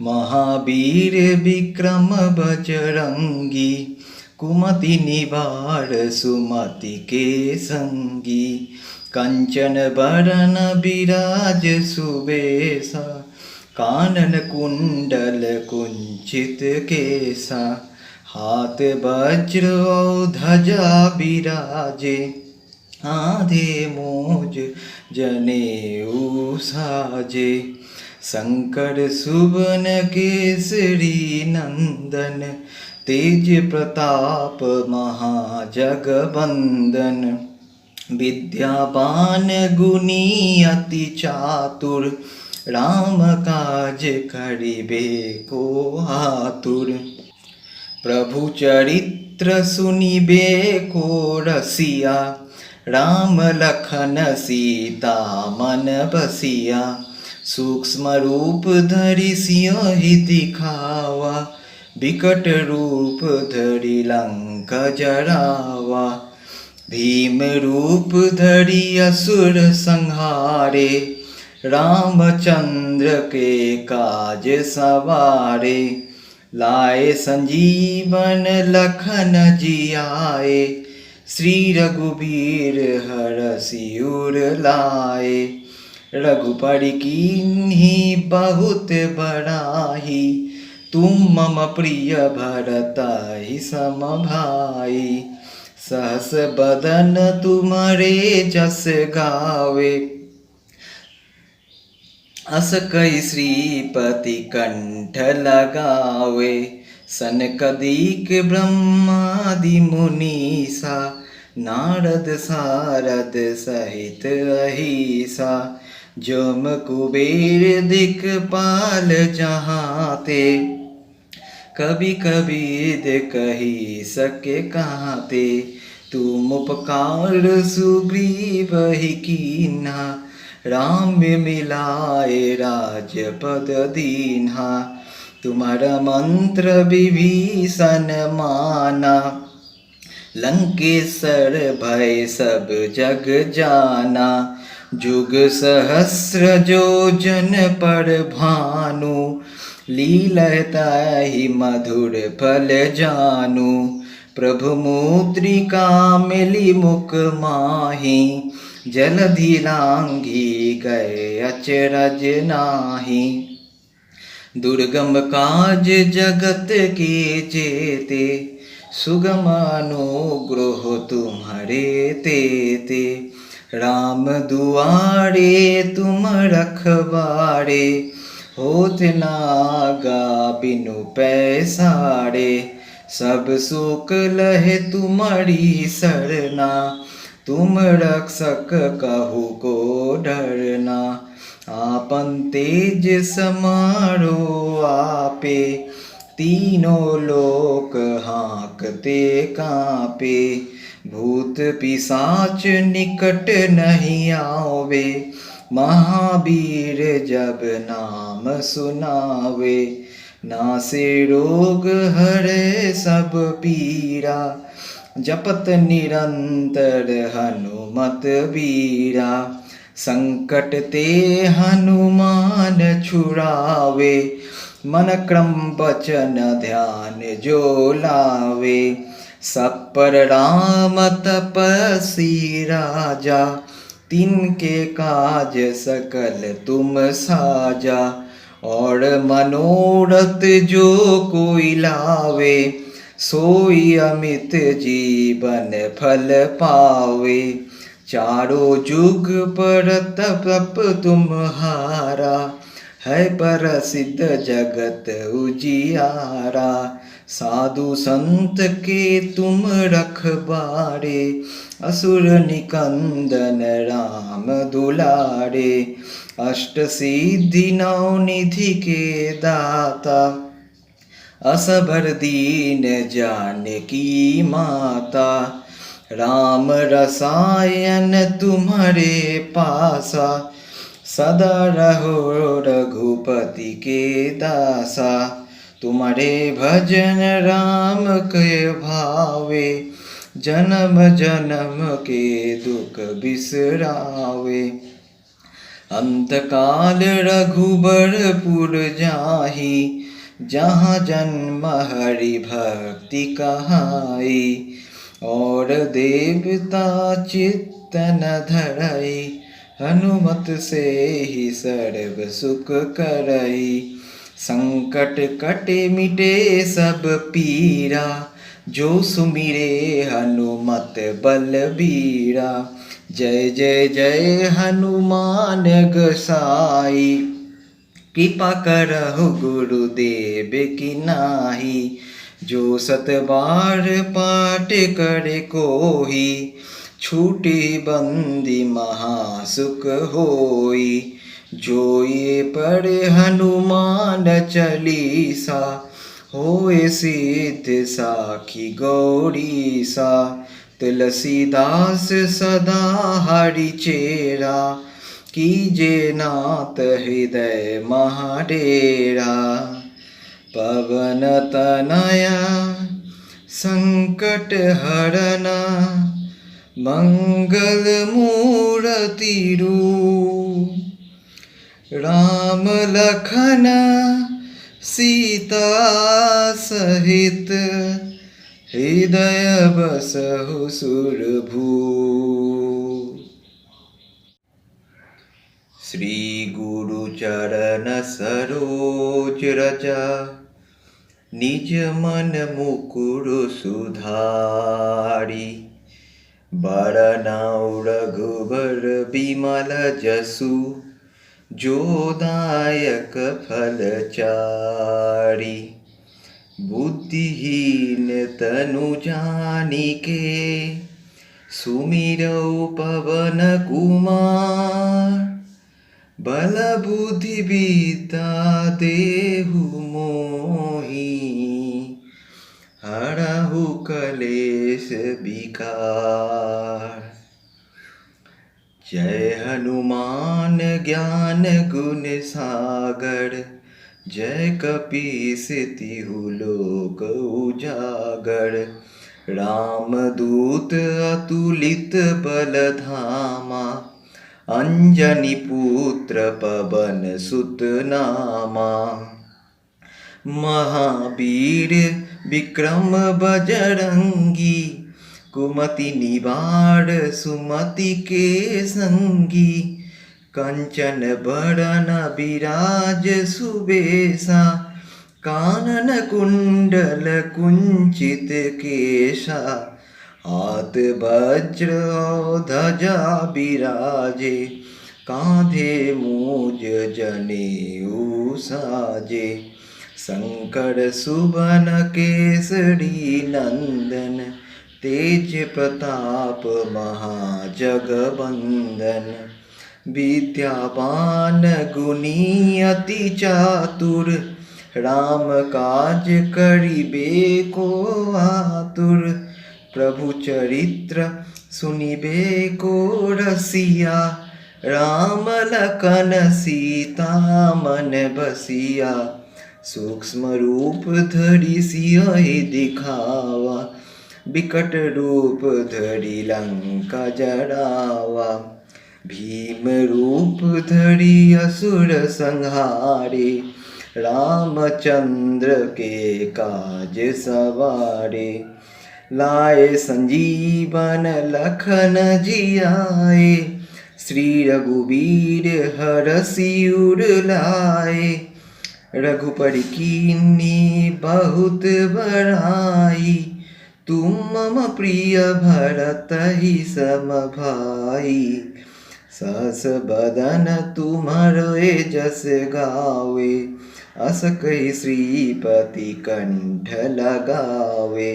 महावीर विक्रम बजरंगी, कुमति निवार सुमति के संगी। कंचन बरन विराज सुबेसा, कानन कुंडल कुंचित केसा। हाथ वज्र और ध्वजा विराजे, आधे मूज जनेऊ साजे। शंकर सुवन केसरी नंदन, तेज प्रताप महाजगवंदन। विद्यावान गुणी अति चातुर, राम काज करिबे को आतुर। प्रभु चरित्र सुनिबे को रसिया, राम लखन सीता मन बसिया। सूक्ष्म रूप धरि सिंहि दिखावा, विकट रूप धरि लंक जरावा। भीम रूप धरि असुर संहारे, रामचंद्र के काज सवारे। लाए संजीवन लखन जियाए, श्री रघुबीर हरषि उर लाए। रघुपति कीन्ही बहुत बड़ाई, तुम मम प्रिय भरताहि सम भाई। सहस बदन तुम्हारे जस गावे, अस कई श्रीपति कंठ लगावे। सनकदिक ब्रह्मादि मुनीसा, नारद सारद सहित अहिसा। जम कुबेर दिक्पाल जहाते, कभी कबीर कही सके कहते। तुम उपकार सुग्रीव ही कीन्हा, राम मिलाए राजपद दीन्हा। तुम्हारा मंत्र विभीषण माना, लंकेश्वर भय सब जग जाना। जुग सहस्र जो जन पर भानु, लीलताहि मधुर फल जानु। प्रभु मुद्रिका मिली मुख माहि, जलधि लांघी गए अचरज नाही। दुर्गम काज जगत के जेते, सुगम अनुग्रह तुम्हारे तेते। राम दुआरे तुम रखवारे, होत न आगा बिनु पैसारे। सब सुख लहे तुम्हारी सरना, तुम रक्षक कहु को डरना। आपन तेज समारो आपे, तीनों लोक हाँकते कांपे। भूत पिशाच निकट नहीं आवे, महावीर जब नाम सुनावे। नासे रोग हरे सब पीरा, जपत निरंतर हनुमत बीरा। संकट ते हनुमान छुड़ावे, मन क्रम वचन ध्यान जो लावे। सब पर राम तपस्वी राजा, तिनके काज सकल तुम साजा। और मनोरथ जो कोई लावे, सोई अमित जीवन फल पावे। चारों जुग पर तप तुम्हारा, है प्रसिद्ध जगत उजियारा। साधु संत के तुम रखबारे, असुर निकंदन राम दुलारे। अष्ट सिद्धि नौ निधि के दाता, असबर दीन जानकी माता। राम रसायन तुम्हारे पासा, सदा रहो रघुपति के दासा। तुम्हारे भजन राम के भावे, जन्म जन्म के दुख बिसरावे। अंतकाल रघुबरपुर जाहि, जहाँ जन्म हरि भक्ति कहाई। और देवता चित्तन धरई, हनुमत से ही सर्व सुख करई। संकट कटे मिटे सब पीरा, जो सुमिरे हनुमत बलबीरा। जय जय जय हनुमान गोसाई, कृपा करहु गुरुदेव की नाहि। जो सत बार पाठ करे कोई, छूटे बंदी महासुख होई। जो ये पढ़े हनुमान चालीसा, होए सिद्ध साखी गौरीसा। तुलसीदास सदा हरि चेरा, कीजे नाथ हृदय महाडेरा। पवन तनया संकट हरना, मंगल मूर्ति रूप। राम लखन सीता सहित, हृदय बसहु सुरभूप। श्री गुरु चरण सरोज रजा, निज मन मुकुर सुधारी। बरनउँ रघुबर बिमल जसु, जो दायक फल चारि। बुद्धिहीन तनु जानिके, सुमिरौ पवन कुमार। बल बुद्धि विद्या देहु मोहि, हरहु कलेश विकार। जय हनुमान ज्ञान गुण सागर, जय कपीस तिहु लोक उजागर। रामदूत अतुलित बल धामा, अंजनी पुत्र पवन सुत नामा। महावीर विक्रम बजरंगी, कुमति निवार सुमति के संगी। कंचन बरन विराज सुबेसा, कानन कुंडल कुंचित केशा। हाथ वज्र ध्वजा विराजे, कांधे मूज जनेऊ साजे। शंकर सुवन केसरी नंदन, तेज प्रताप महाजगवंदन। विद्यावान गुणी अति चातुर, राम काज करिबे को आतुर। प्रभु चरित्र सुनिबे को रसिया, राम लखन सीता मन बसिया। सूक्ष्म रूप धरि सियहि दिखावा, विकट रूप धरि लंका जरावा। भीम रूप धरि असुर संहारे, रामचंद्र के काज सवारे। लाए संजीवन लखन जियाए, श्री रघुवीर हरषि उर लाए। रघुपति कीन्ही बहुत बड़ाई, तुम मम प्रिय भरतहि सम भाई। सहस बदन तुम्हारे जस गावे, अस कहि श्रीपति कंठ लगावे।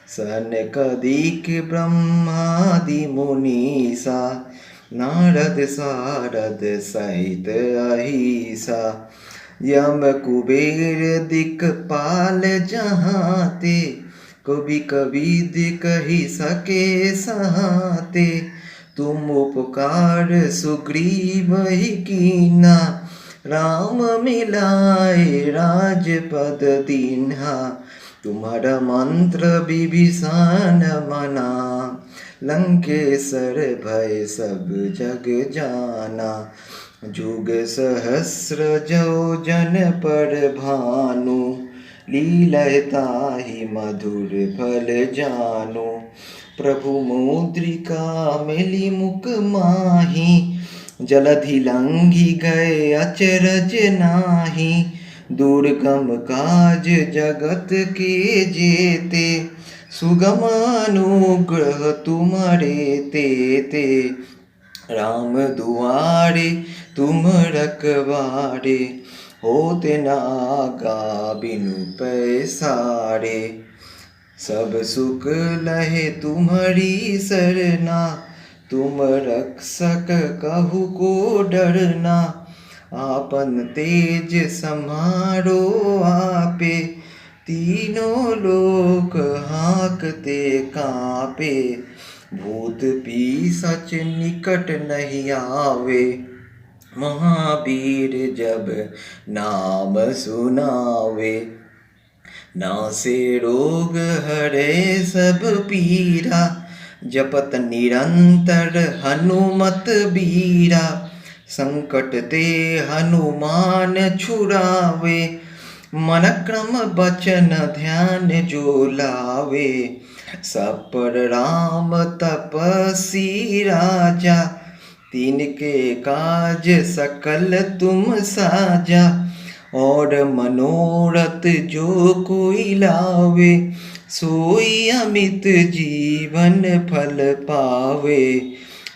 सनकादिक ब्रह्मादि मुनीसा, नारद सारद सहित अहिसा। यम कुबेर दिक्पाल जहाते, कवि कविद कहि सके सहाते। तुम उपकार सुग्रीवहि कीन्हा, राम मिलाए राजपद दीन्हा। तुम्हारा मंत्र विभीषण मना, लंकेश्वर भय सब जग जाना। जुग सहस्र जो जन पर भानु, लीलय ताहि मधुर फल जानु। प्रभु मुद्रिका मिली मुख माही, जलधि लंघि गए अचरज नाही। दुर्गम काज जगत के जेते, सुगम अनुग्रह तुम्हारे तेते। राम दुआरे तुम रखवारे, होते न आगा बिनु पैसारे। सब सुख लहे तुम्हारी सरना, तुम रक्षक कहु को डरना। आपन तेज समारो आपे, तीनों लोक हाँकते कांपे। भूत पिशाच निकट नहीं आवे, महावीर जब नाम सुनावे। नासे रोग हरे सब पीरा, जपत निरंतर हनुमत बीरा। संकट ते हनुमान छुड़ावे, मन क्रम बचन ध्यान जो लावे। सब पर राम तपस्वी राजा, तिनके काज सकल तुम साजा। और मनोरथ जो कोई लावे, सोई अमित जीवन फल पावे।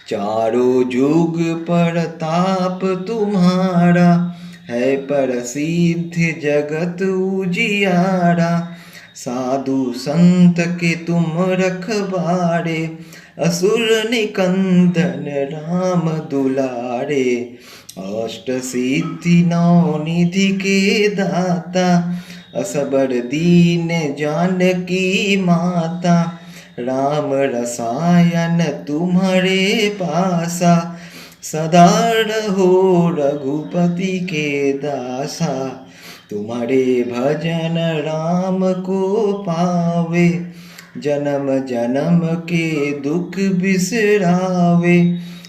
चारों जुग परताप तुम्हारा, है प्रसिद्ध जगत उजियारा। साधु संत के तुम रखवारे, असुर निकंदन राम दुलारे। अष्ट सिद्धि नौ निधि के दाता, असबर दीन जानकी माता। राम रसायन तुम्हारे पासा, सदा रहो रघुपति के दासा। तुम्हारे भजन राम को पावे, जन्म जन्म के दुख बिसरावे।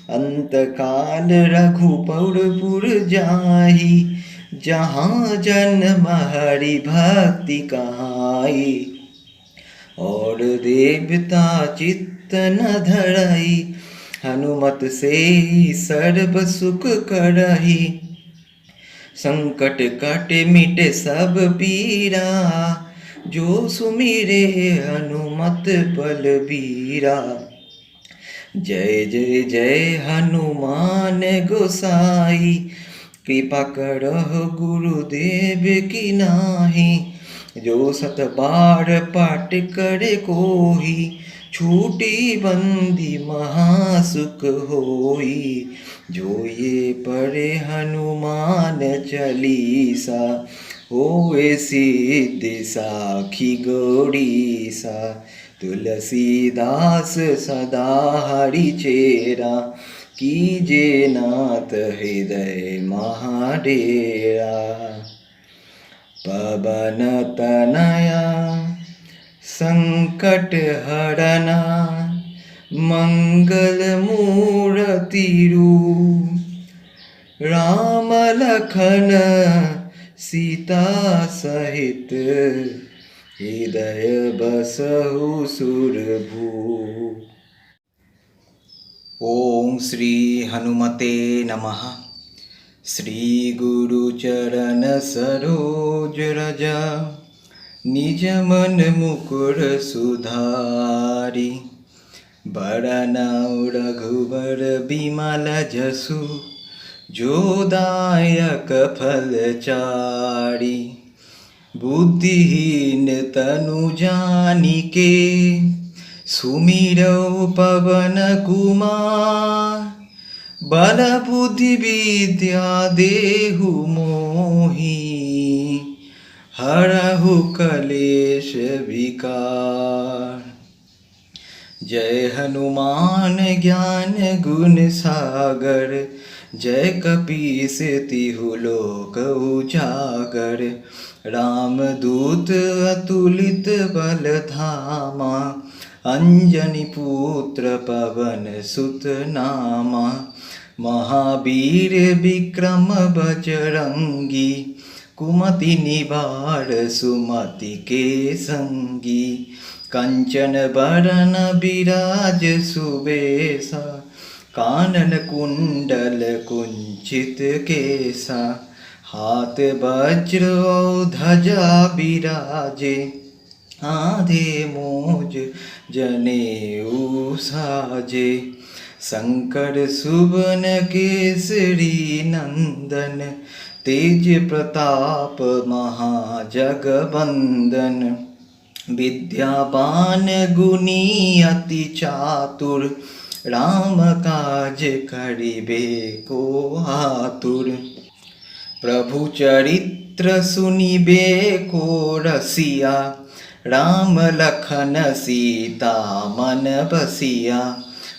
अंत काल रघुपरपुर जाहि, जहाँ जन्म हरि भक्ति कहाई। और देवता चित्त न धरई, हनुमत से सर्व सुख करही। संकट कटे मिटे सब पीरा, जो सुमिरे हनुमत बलबीरा। जय जय जय हनुमान गोसाई, कृपा करह गुरुदेव की नाहि। जो सत बार पाठ करे कोई, छूटी बंदी महासुख होई। जो ये पढ़े हनुमान चालीसा, होए सिद्धि साखी गौरीसा। तुलसीदास सदा हरि चेरा, कीजे नाथ हृदय महाडेरा। पवन तनया संकट हरना, मंगल मूर्ति रूप, राम लखन सीता सहित, हृदय बसहु सुरभूप। ओम श्री हनुमते नमः। श्री गुरु चरण सरोज रज, निज मन मुकुर सुधारी। बरनउँ रघुबर बिमल जसु, जो दायक फल चारि। बुद्धिहीन तनु जानिके, सुमिरौ पवन कुमार। बल बुद्धि विद्या देहु मोहि, हरहु कलेश विकार। जय हनुमान ज्ञान गुण सागर, जय कपीस तिहु लोक उजागर। रामदूत अतुलित बल धामा, अंजनी पुत्र पवन सुत नामा। महावीर विक्रम बजरंगी, कुमति निवार सुमति के संगी। कंचन बरन विराज सुबेसा, कानन कुंडल कुंचित केसा। हाथ वज्र और ध्वजा विराजे, आधे मोज जनेऊ साजे। शंकर सुवन केसरी नंदन, तेज प्रताप महाजगवंदन। विद्यावान गुणी अति चातुर, राम काज करिबे को आतुर। प्रभु चरित्र सुनिबे को रसिया, राम लखन सीता मन बसिया।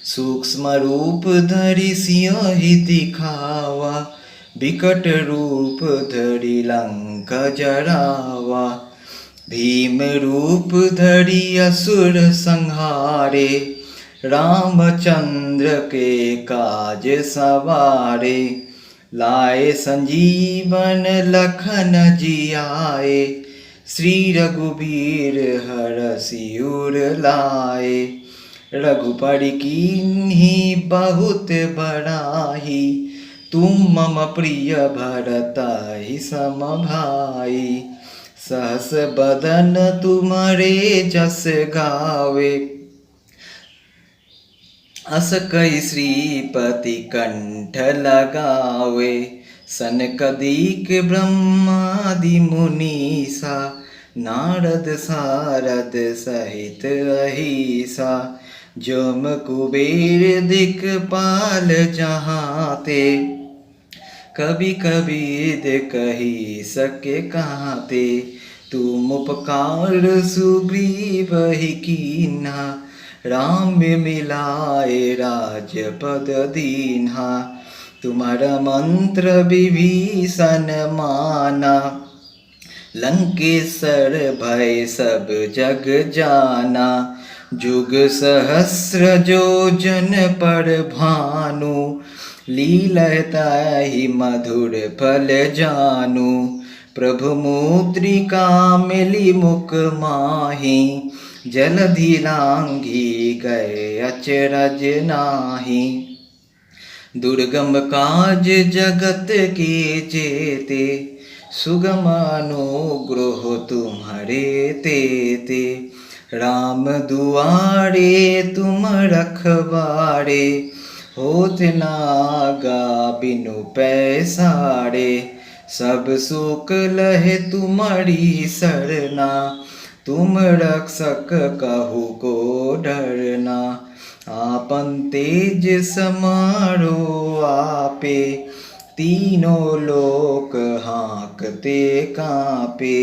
सूक्ष्म रूप धरि सिंहि दिखावा, विकट रूप धरि लंक जरावा। भीम रूप धरि असुर संहारे, रामचंद्र के काज सवारे। लाए संजीवन लखन जियाए, श्री रघुबीर हरषि उर लाए। रघुपति कीन्ही बहुत बड़ाई, तुम मम प्रिय भरताहि सम भाई। सहस बदन तुम्हारे जस गावे, अस कई श्रीपति कंठ लगावे। सनकदिक ब्रह्मादि मुनीसा, नारद सारद सहित अहिसा। जम कुबेर दिक्पाल जहाते, कभी कबीर कही सके कहाते। तुम उपकार सुग्रीव ही कीन्हा, राम मिलाए राजपद दीन्हा। तुम्हारा मंत्र विभीषण माना, लंकेश्वर भय सब जग जाना। जुग सहस्र जो जन पर भानु, लीलताहि मधुर फल जानु। प्रभु मुद्रिका मिली मुख माही, जलधि लांघी गए अचरज नाही। दुर्गम काज जगत के जेते, सुगम अनुग्रह तुम्हारे तेते। राम दुआरे तुम रखवारे, होत न आगा बिनु पैसारे। सब सुख लहे तुम्हारी सरना, तुम रक्षक कहु को डरना। आपन तेज समारो आपे, तीनों लोक हाँकते कांपे।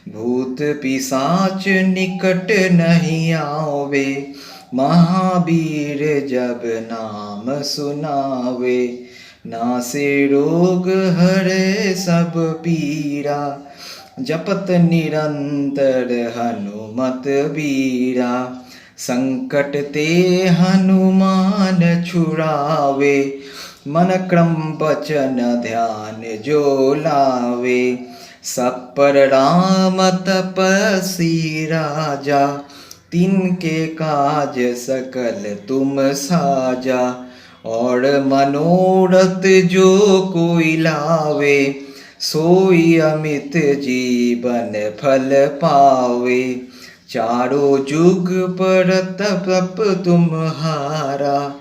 भूत पिशाच निकट नहीं आवे, महावीर जब नाम सुनावे। नासे रोग हरे सब पीरा, जपत निरंतर हनुमत बीरा। संकट ते हनुमान छुड़ावे, मन क्रम वचन ध्यान जो लावे। सब पर राम तपस्वी राजा, तिनके काज सकल तुम साजा। और मनोरथ जो कोई लावे, सोई अमित जीवन फल पावे। चारों जुग पर तप तुम्हारा,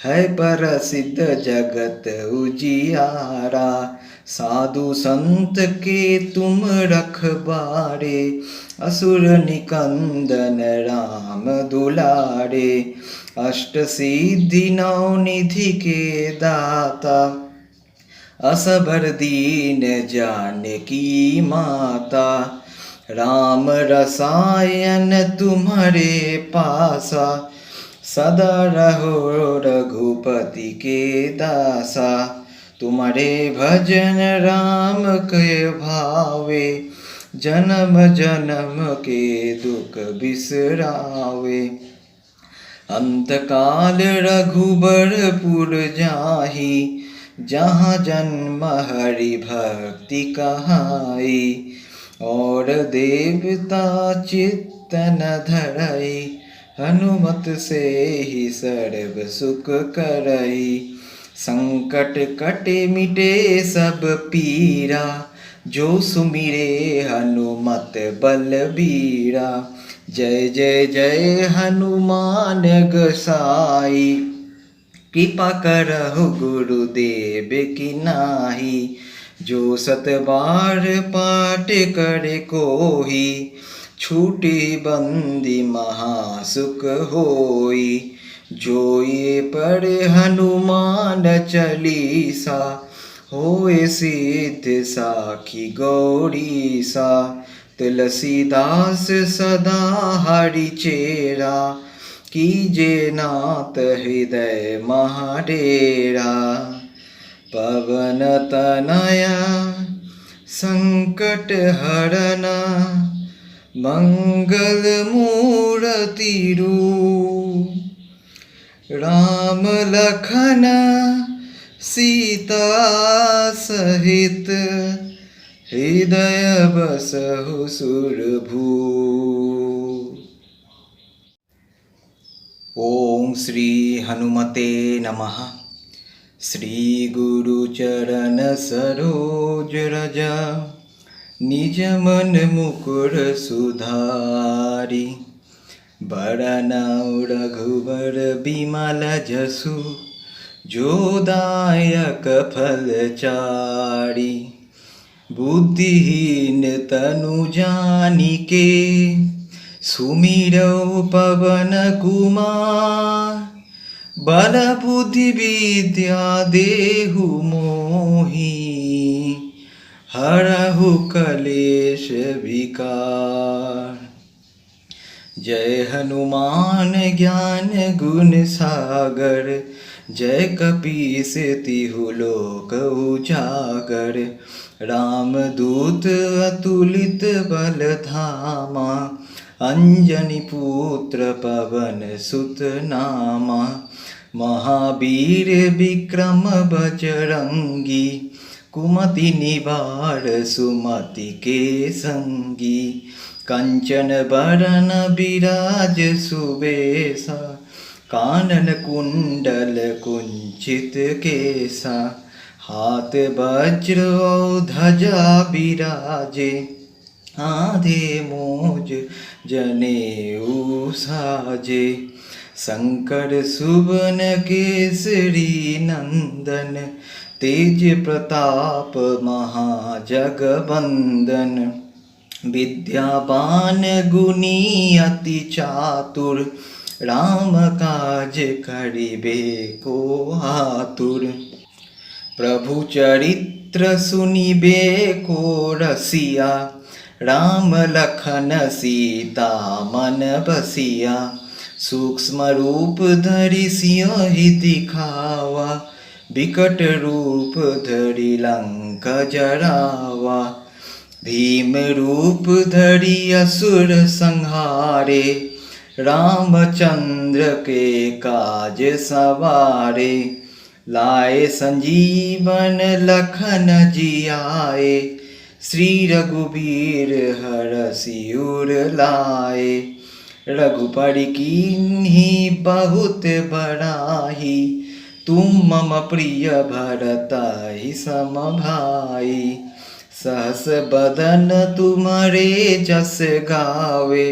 है प्रसिद्ध जगत उजियारा। साधु संत के तुम रखबारे, असुर निकंदन राम दुलारे। अष्ट सिद्धि नौ निधि के दाता, असबर दीन जानकी माता। राम रसायन तुम्हारे पासा, सदा रहो रघुपति के दासा। तुम्हारे भजन राम के भावे, जन्म जन्म के दुख बिसरावे। अंतकाल रघुबरपुर जाहि, जहाँ जन्म हरि भक्ति कहाई। और देवता चित्तन धरई, हनुमत से ही सर्व सुख करई। संकट कटे मिटे सब पीरा, जो सुमिरे हनुमत बलबीरा। जय जय जय हनुमान गोसाई, कृपा करहु गुरुदेव की नाहि। जो सत बार पाठ करे कोही, छूटी बंदी महासुख होई। जो ये पढ़े हनुमान चालीसा, होए सिद्ध साखी गौरीसा। तुलसीदास सदा हरि चेरा, कीजे नाथ हृदय महाडेरा। पवन तनया संकट हरना, मंगल मूर्ति रूप। राम लखन सीता सहित, हृदय बसहु सुरभूप। ओम श्री हनुमते नमः। श्री गुरु चरण सरोज रज, निज मन मुकुर सुधारी। बरनउँ रघुबर बिमल जसु, जो दायक फल चारि। बुद्धिहीन तनु जानिके, सुमिरौ पवन कुमार। बल बुद्धि विद्या देहु मोहि, हरहु कलेश विकार। जय हनुमान ज्ञान गुण सागर, जय कपीस तिहु लोक उजागर। रामदूत अतुलित बल धामा, अंजनी पुत्र पवन सुत नामा। महावीर विक्रम बजरंगी, कुमति निवार सुमति के संगी। कंचन बरन विराज सुबेसा, कानन कुंडल कुंचित केसा। हाथ वज्र और ध्वजा विराजे, आधे मोज जनेऊ साजे। शंकर सुवन केसरी नंदन, तेज प्रताप महाजगवंदन। विद्यावान गुणी अति चातुर, राम काज करिबे को आतुर। प्रभु चरित्र सुनिबे को रसिया, राम लखन सीता मन बसिया, सूक्ष्म रूप धरि सिंहि दिखावा, विकट रूप धरि लंक जरावा। भीम रूप धरि असुर संहारे, रामचंद्र के काज सवारे। लाए संजीवन लखन जियाए, श्री रघुबीर हरषि उर लाए। रघुपति कीन्ही बहुत बड़ाई, तुम मम प्रिय भरताहि सम भाई। सहस बदन तुम्हारे जस गावे,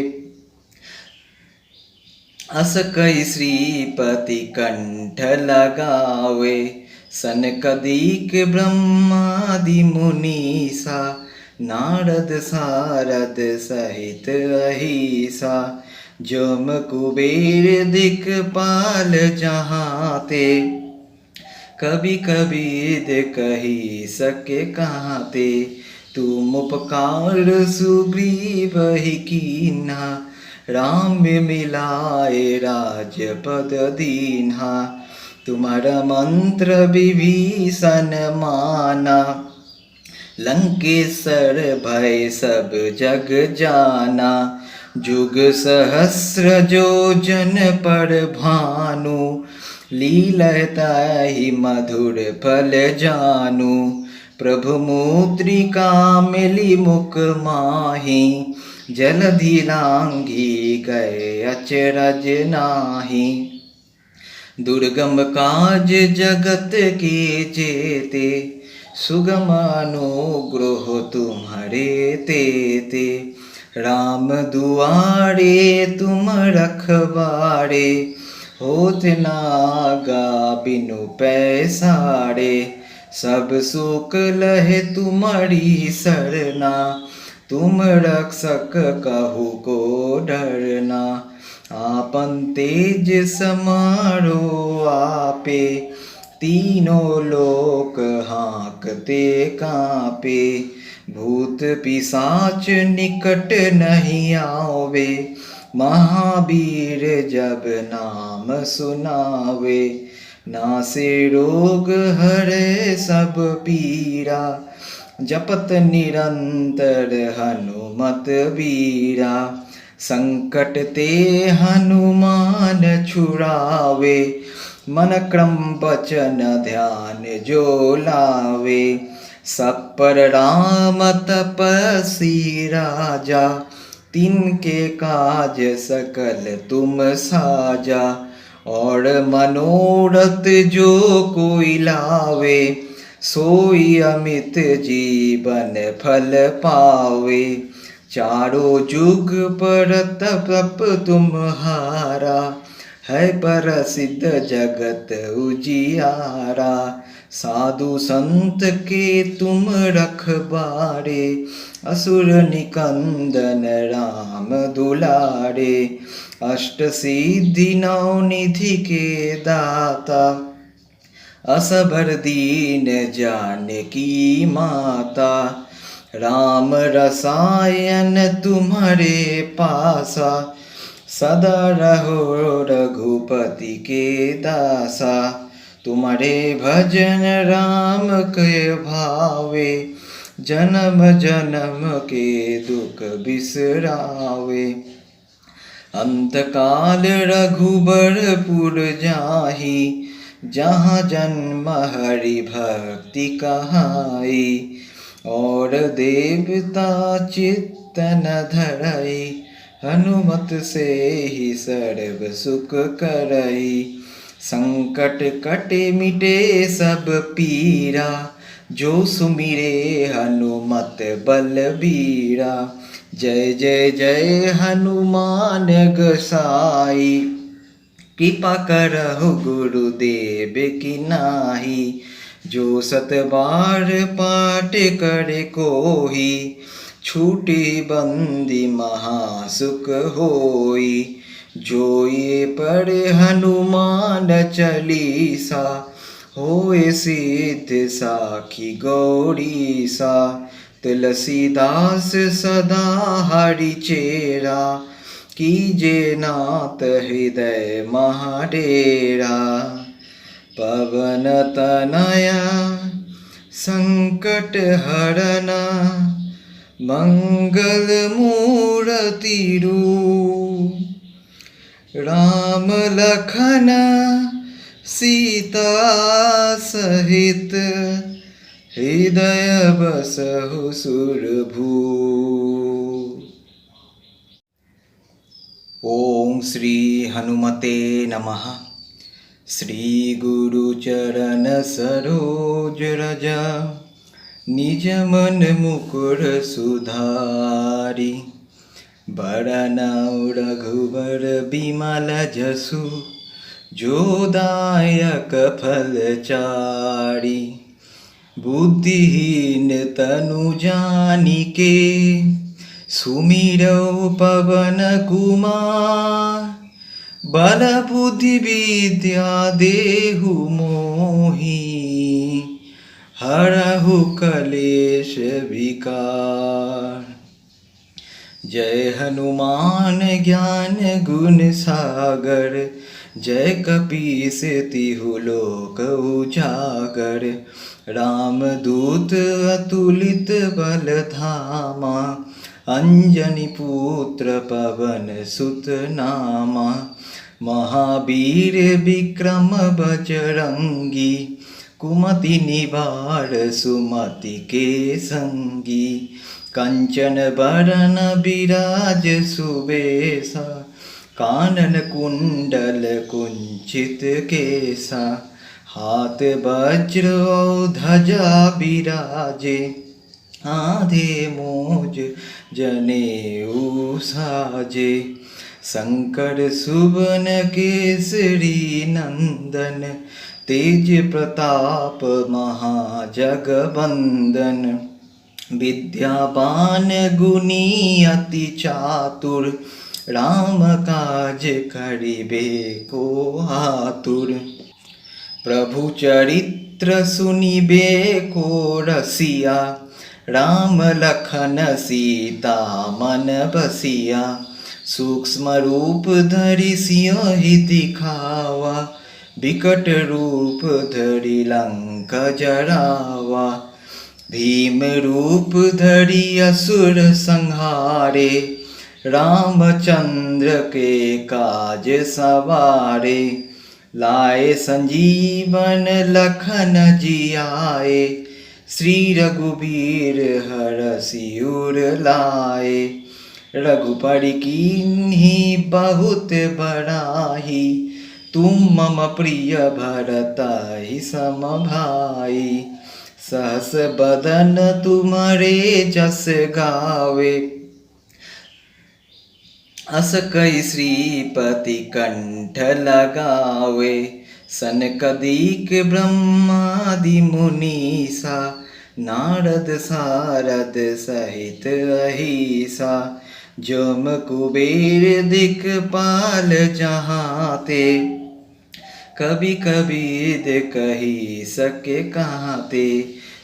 अस कई श्रीपति कंठ लगावे। सनकदिक ब्रह्मादि मुनीसा, नारद सारद सहित अहिसा। जम कुबेर दिक्पाल जहाते, कभी कबीर कही सके कहते। तुम उपकार सुग्रीव ही कीन्हा, राम मिलाए राजपद दीन्हा। तुम्हारा मंत्र विभीषण माना, लंकेश्वर भय सब जग जाना। जुग सहस्र जो जन पर भानु, लीलताहि मधुर फल जानु। प्रभु मुद्रिका मिली मुख माही, जलधि लांघी गए अचरज नाही। दुर्गम काज जगत के जेते, सुगम अनुग्रह तुम्हारे तेते। राम दुआरे तुम रखवारे, होत न आगा बिनु पैसारे। सब सुख लहे तुम्हारी सरना, तुम रक्षक कहु को डरना। आपन तेज समारो आपे, तीनों लोक हाँकते कांपे। भूत पिशाच निकट नहीं आवे, महावीर जब नाम सुनावे। नासे रोग हरे सब पीरा, जपत निरंतर हनुमत बीरा। संकट ते हनुमान छुड़ावे, मन क्रम वचन ध्यान जो लावे। सब पर राम तपस्वी राजा, तिनके काज सकल तुम साजा। और मनोरथ जो कोई लावे, सोई अमित जीवन फल पावे। चारों जुग पर तप तुम्हारा, है प्रसिद्ध जगत उजियारा। साधु संत के तुम रखबारे, असुर निकंदन राम दुलारे। अष्ट सिद्धि नौ निधि के दाता, असबर दीन जानकी माता। राम रसायन तुम्हारे पासा, सदा रहो रघुपति के दासा। तुम्हारे भजन राम के भावे, जन्म जन्म के दुख बिसरावे। अंत काल रघुबरपुर जाहि, जहाँ जन्म हरि भक्ति कहाई। और देवता चित्तन धरई, हनुमत से ही सर्व सुख करई। संकट कटे मिटे सब पीरा, जो सुमिरे हनुमत बलबीरा। जय जय जय हनुमान गोसाई, कृपा करहु गुरुदेव की नाहि। जो सत बार पाठ करे कोई, छूटी बंदी महासुख होई। जो ये पढ़े हनुमान चालीसा, होए सिद्ध साखी गौरीसा। तुलसीदास सदा हरि चेरा, कीजे नाथ हृदय महाडेरा। पवन तनया संकट हरना, मंगल मूर्ति रूप। राम लखन सीता सहित, हृदय बसहु सुरभूप। ओम श्री हनुमते नमः। श्री गुरु चरण सरोज रज, निज मन मुकुर सुधारी। बरनउँ रघुबर बिमल जसु, जो दायक फल चारि। बुद्धिहीन तनु जानिके, सुमिरौ पवन कुमार। बल बुद्धि विद्या देहु मोहि, हरहु कलेश विकार। जय हनुमान ज्ञान गुण सागर, जय कपीस तिहु लोक उजागर। रामदूत अतुलित बल धामा, अंजनी पुत्र पवन सुत नामा। महावीर विक्रम बजरंगी, कुमति निवार सुमति के संगी। कंचन बरन विराज सुबेसा, कानन कुंडल कुंचित केसा। हाथ वज्र और ध्वजा विराजे, आधे मोज जनेऊ साजे। शंकर सुवन केसरी नंदन, तेज प्रताप महाजगवंदन। विद्यावान गुणी अति चातुर, राम काज करिबे को आतुर। प्रभु चरित्र सुनिबे को रसिया, राम लखन सीता मन बसिया। सूक्ष्म रूप धरि सियहि दिखावा, विकट रूप धरि लंक जरावा। भीम रूप धरि असुर संहारे, रामचंद्र के काज सवारे। लाए संजीवन लखन जियाए, श्री रघुबीर हरषि उर लाए। रघुपति कीन्ही बहुत बड़ाई, तुम मम प्रिय भरताहि सम भाई। सहस बदन तुम्हारे जस गावे, अस कई श्रीपति कंठ लगावे। सनकदिक ब्रह्मादि मुनीसा, नारद सारद सहित अहिसा। जम कुबेर दिक्पाल जहाते, कभी कबीर कही सके कहते।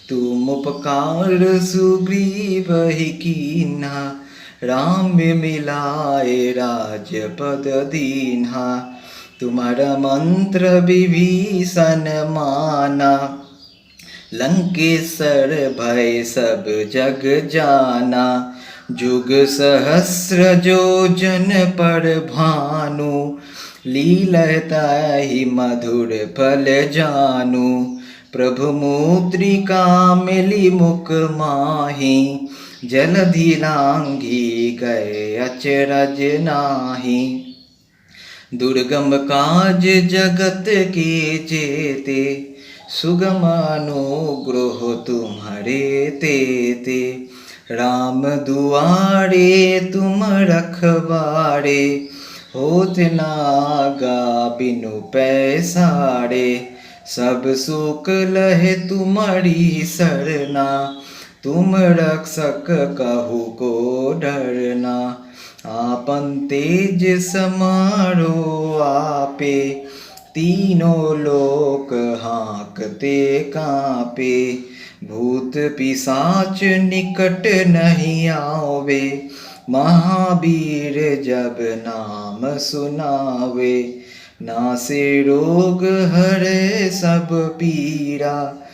तुम उपकार सुग्रीव ही कीन्हा, राम मिलाए राजपद दीन्हा। तुम्हारा मंत्र विभीषण माना, लंकेश्वर भय सब जग जाना। जुग सहस्र जो जन पर भानु, लीलताहि मधुर फल जानु। प्रभु मुद्रिका मिली मुख माही, जलधि लांघी गए अचरज नाही। दुर्गम काज जगत के जेते, सुगम अनुग्रह तुम्हारे तेते। राम दुआरे तुम रखवारे, होत न आगा बिनु पैसारे। सब सुख लहे तुम्हारी सरना, तुम रक्षक कहु को डरना। आपन तेज समारो आपे, तीनों लोक हाँकते कांपे। भूत पिशाच निकट नहीं आवे, महावीर जब नाम सुनावे। नासे रोग हरे सब पीरा,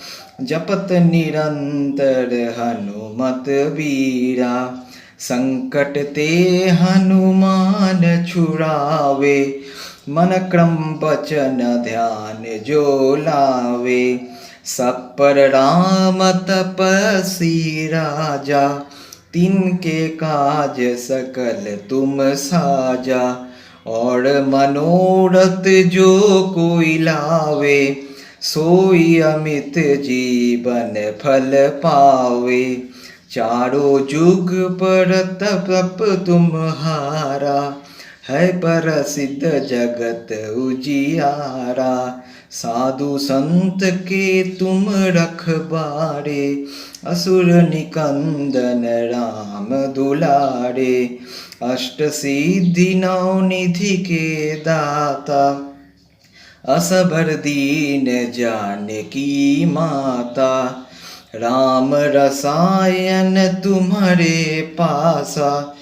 जपत निरंतर हनुमत बीरा। संकट ते हनुमान छुड़ावे, मन क्रम वचन ध्यान जो लावे। सब पर राम तपस्वी राजा, तिनके काज सकल तुम साजा। और मनोरथ जो कोई लावे, सोई अमित जीवन फल पावे। चारों जुग पर तप तुम्हारा, है प्रसिद्ध जगत उजियारा। साधु संत के तुम रखबारे, असुर निकंदन राम दुलारे। अष्ट सिद्धि नौ निधि के दाता, असबर दीन जानकी माता। राम रसायन तुम्हारे पासा,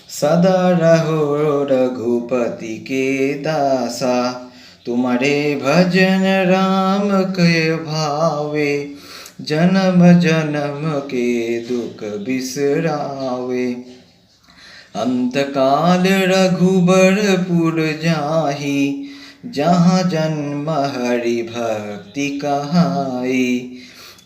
सदा रहो रघुपति के दासा। तुम्हारे भजन राम के भावे, जन्म जन्म के दुख बिसरावे। अंतकाल रघुबरपुर जाहि, जहाँ जन्म हरि भक्ति कहाई।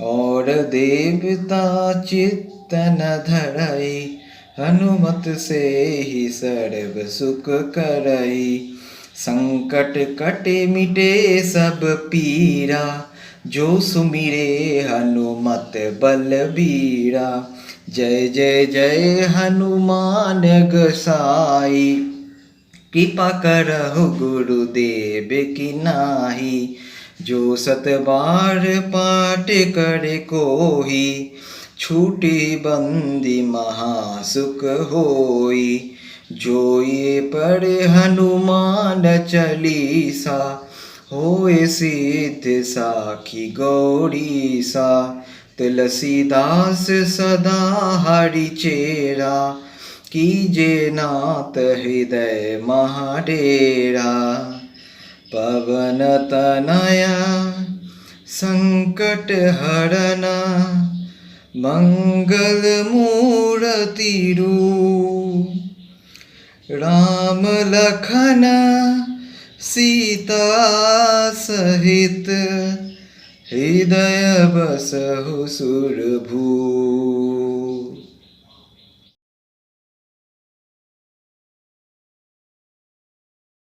और देवता चित्त न धरई, हनुमत से ही सर्व सुख करई। संकट कटे मिटे सब पीरा, जो सुमिरे हनुमत बलबीरा। जय जय जय हनुमान गोसाई, कृपा करहु गुरुदेव की नाहि। जो सत बार पाठ करे कोई, छूटी बंदी महासुख होई। जो ये पढ़े हनुमान चालीसा, होए सिद्ध साखी गौरीसा। तुलसीदास सदा हरि चेरा, कीजे नाथ हृदय महाडेरा। पवन तनया संकट हरना, मंगल मूर्ति रूप। राम लखन सीता सहित, हृदय बसहु सुरभूप।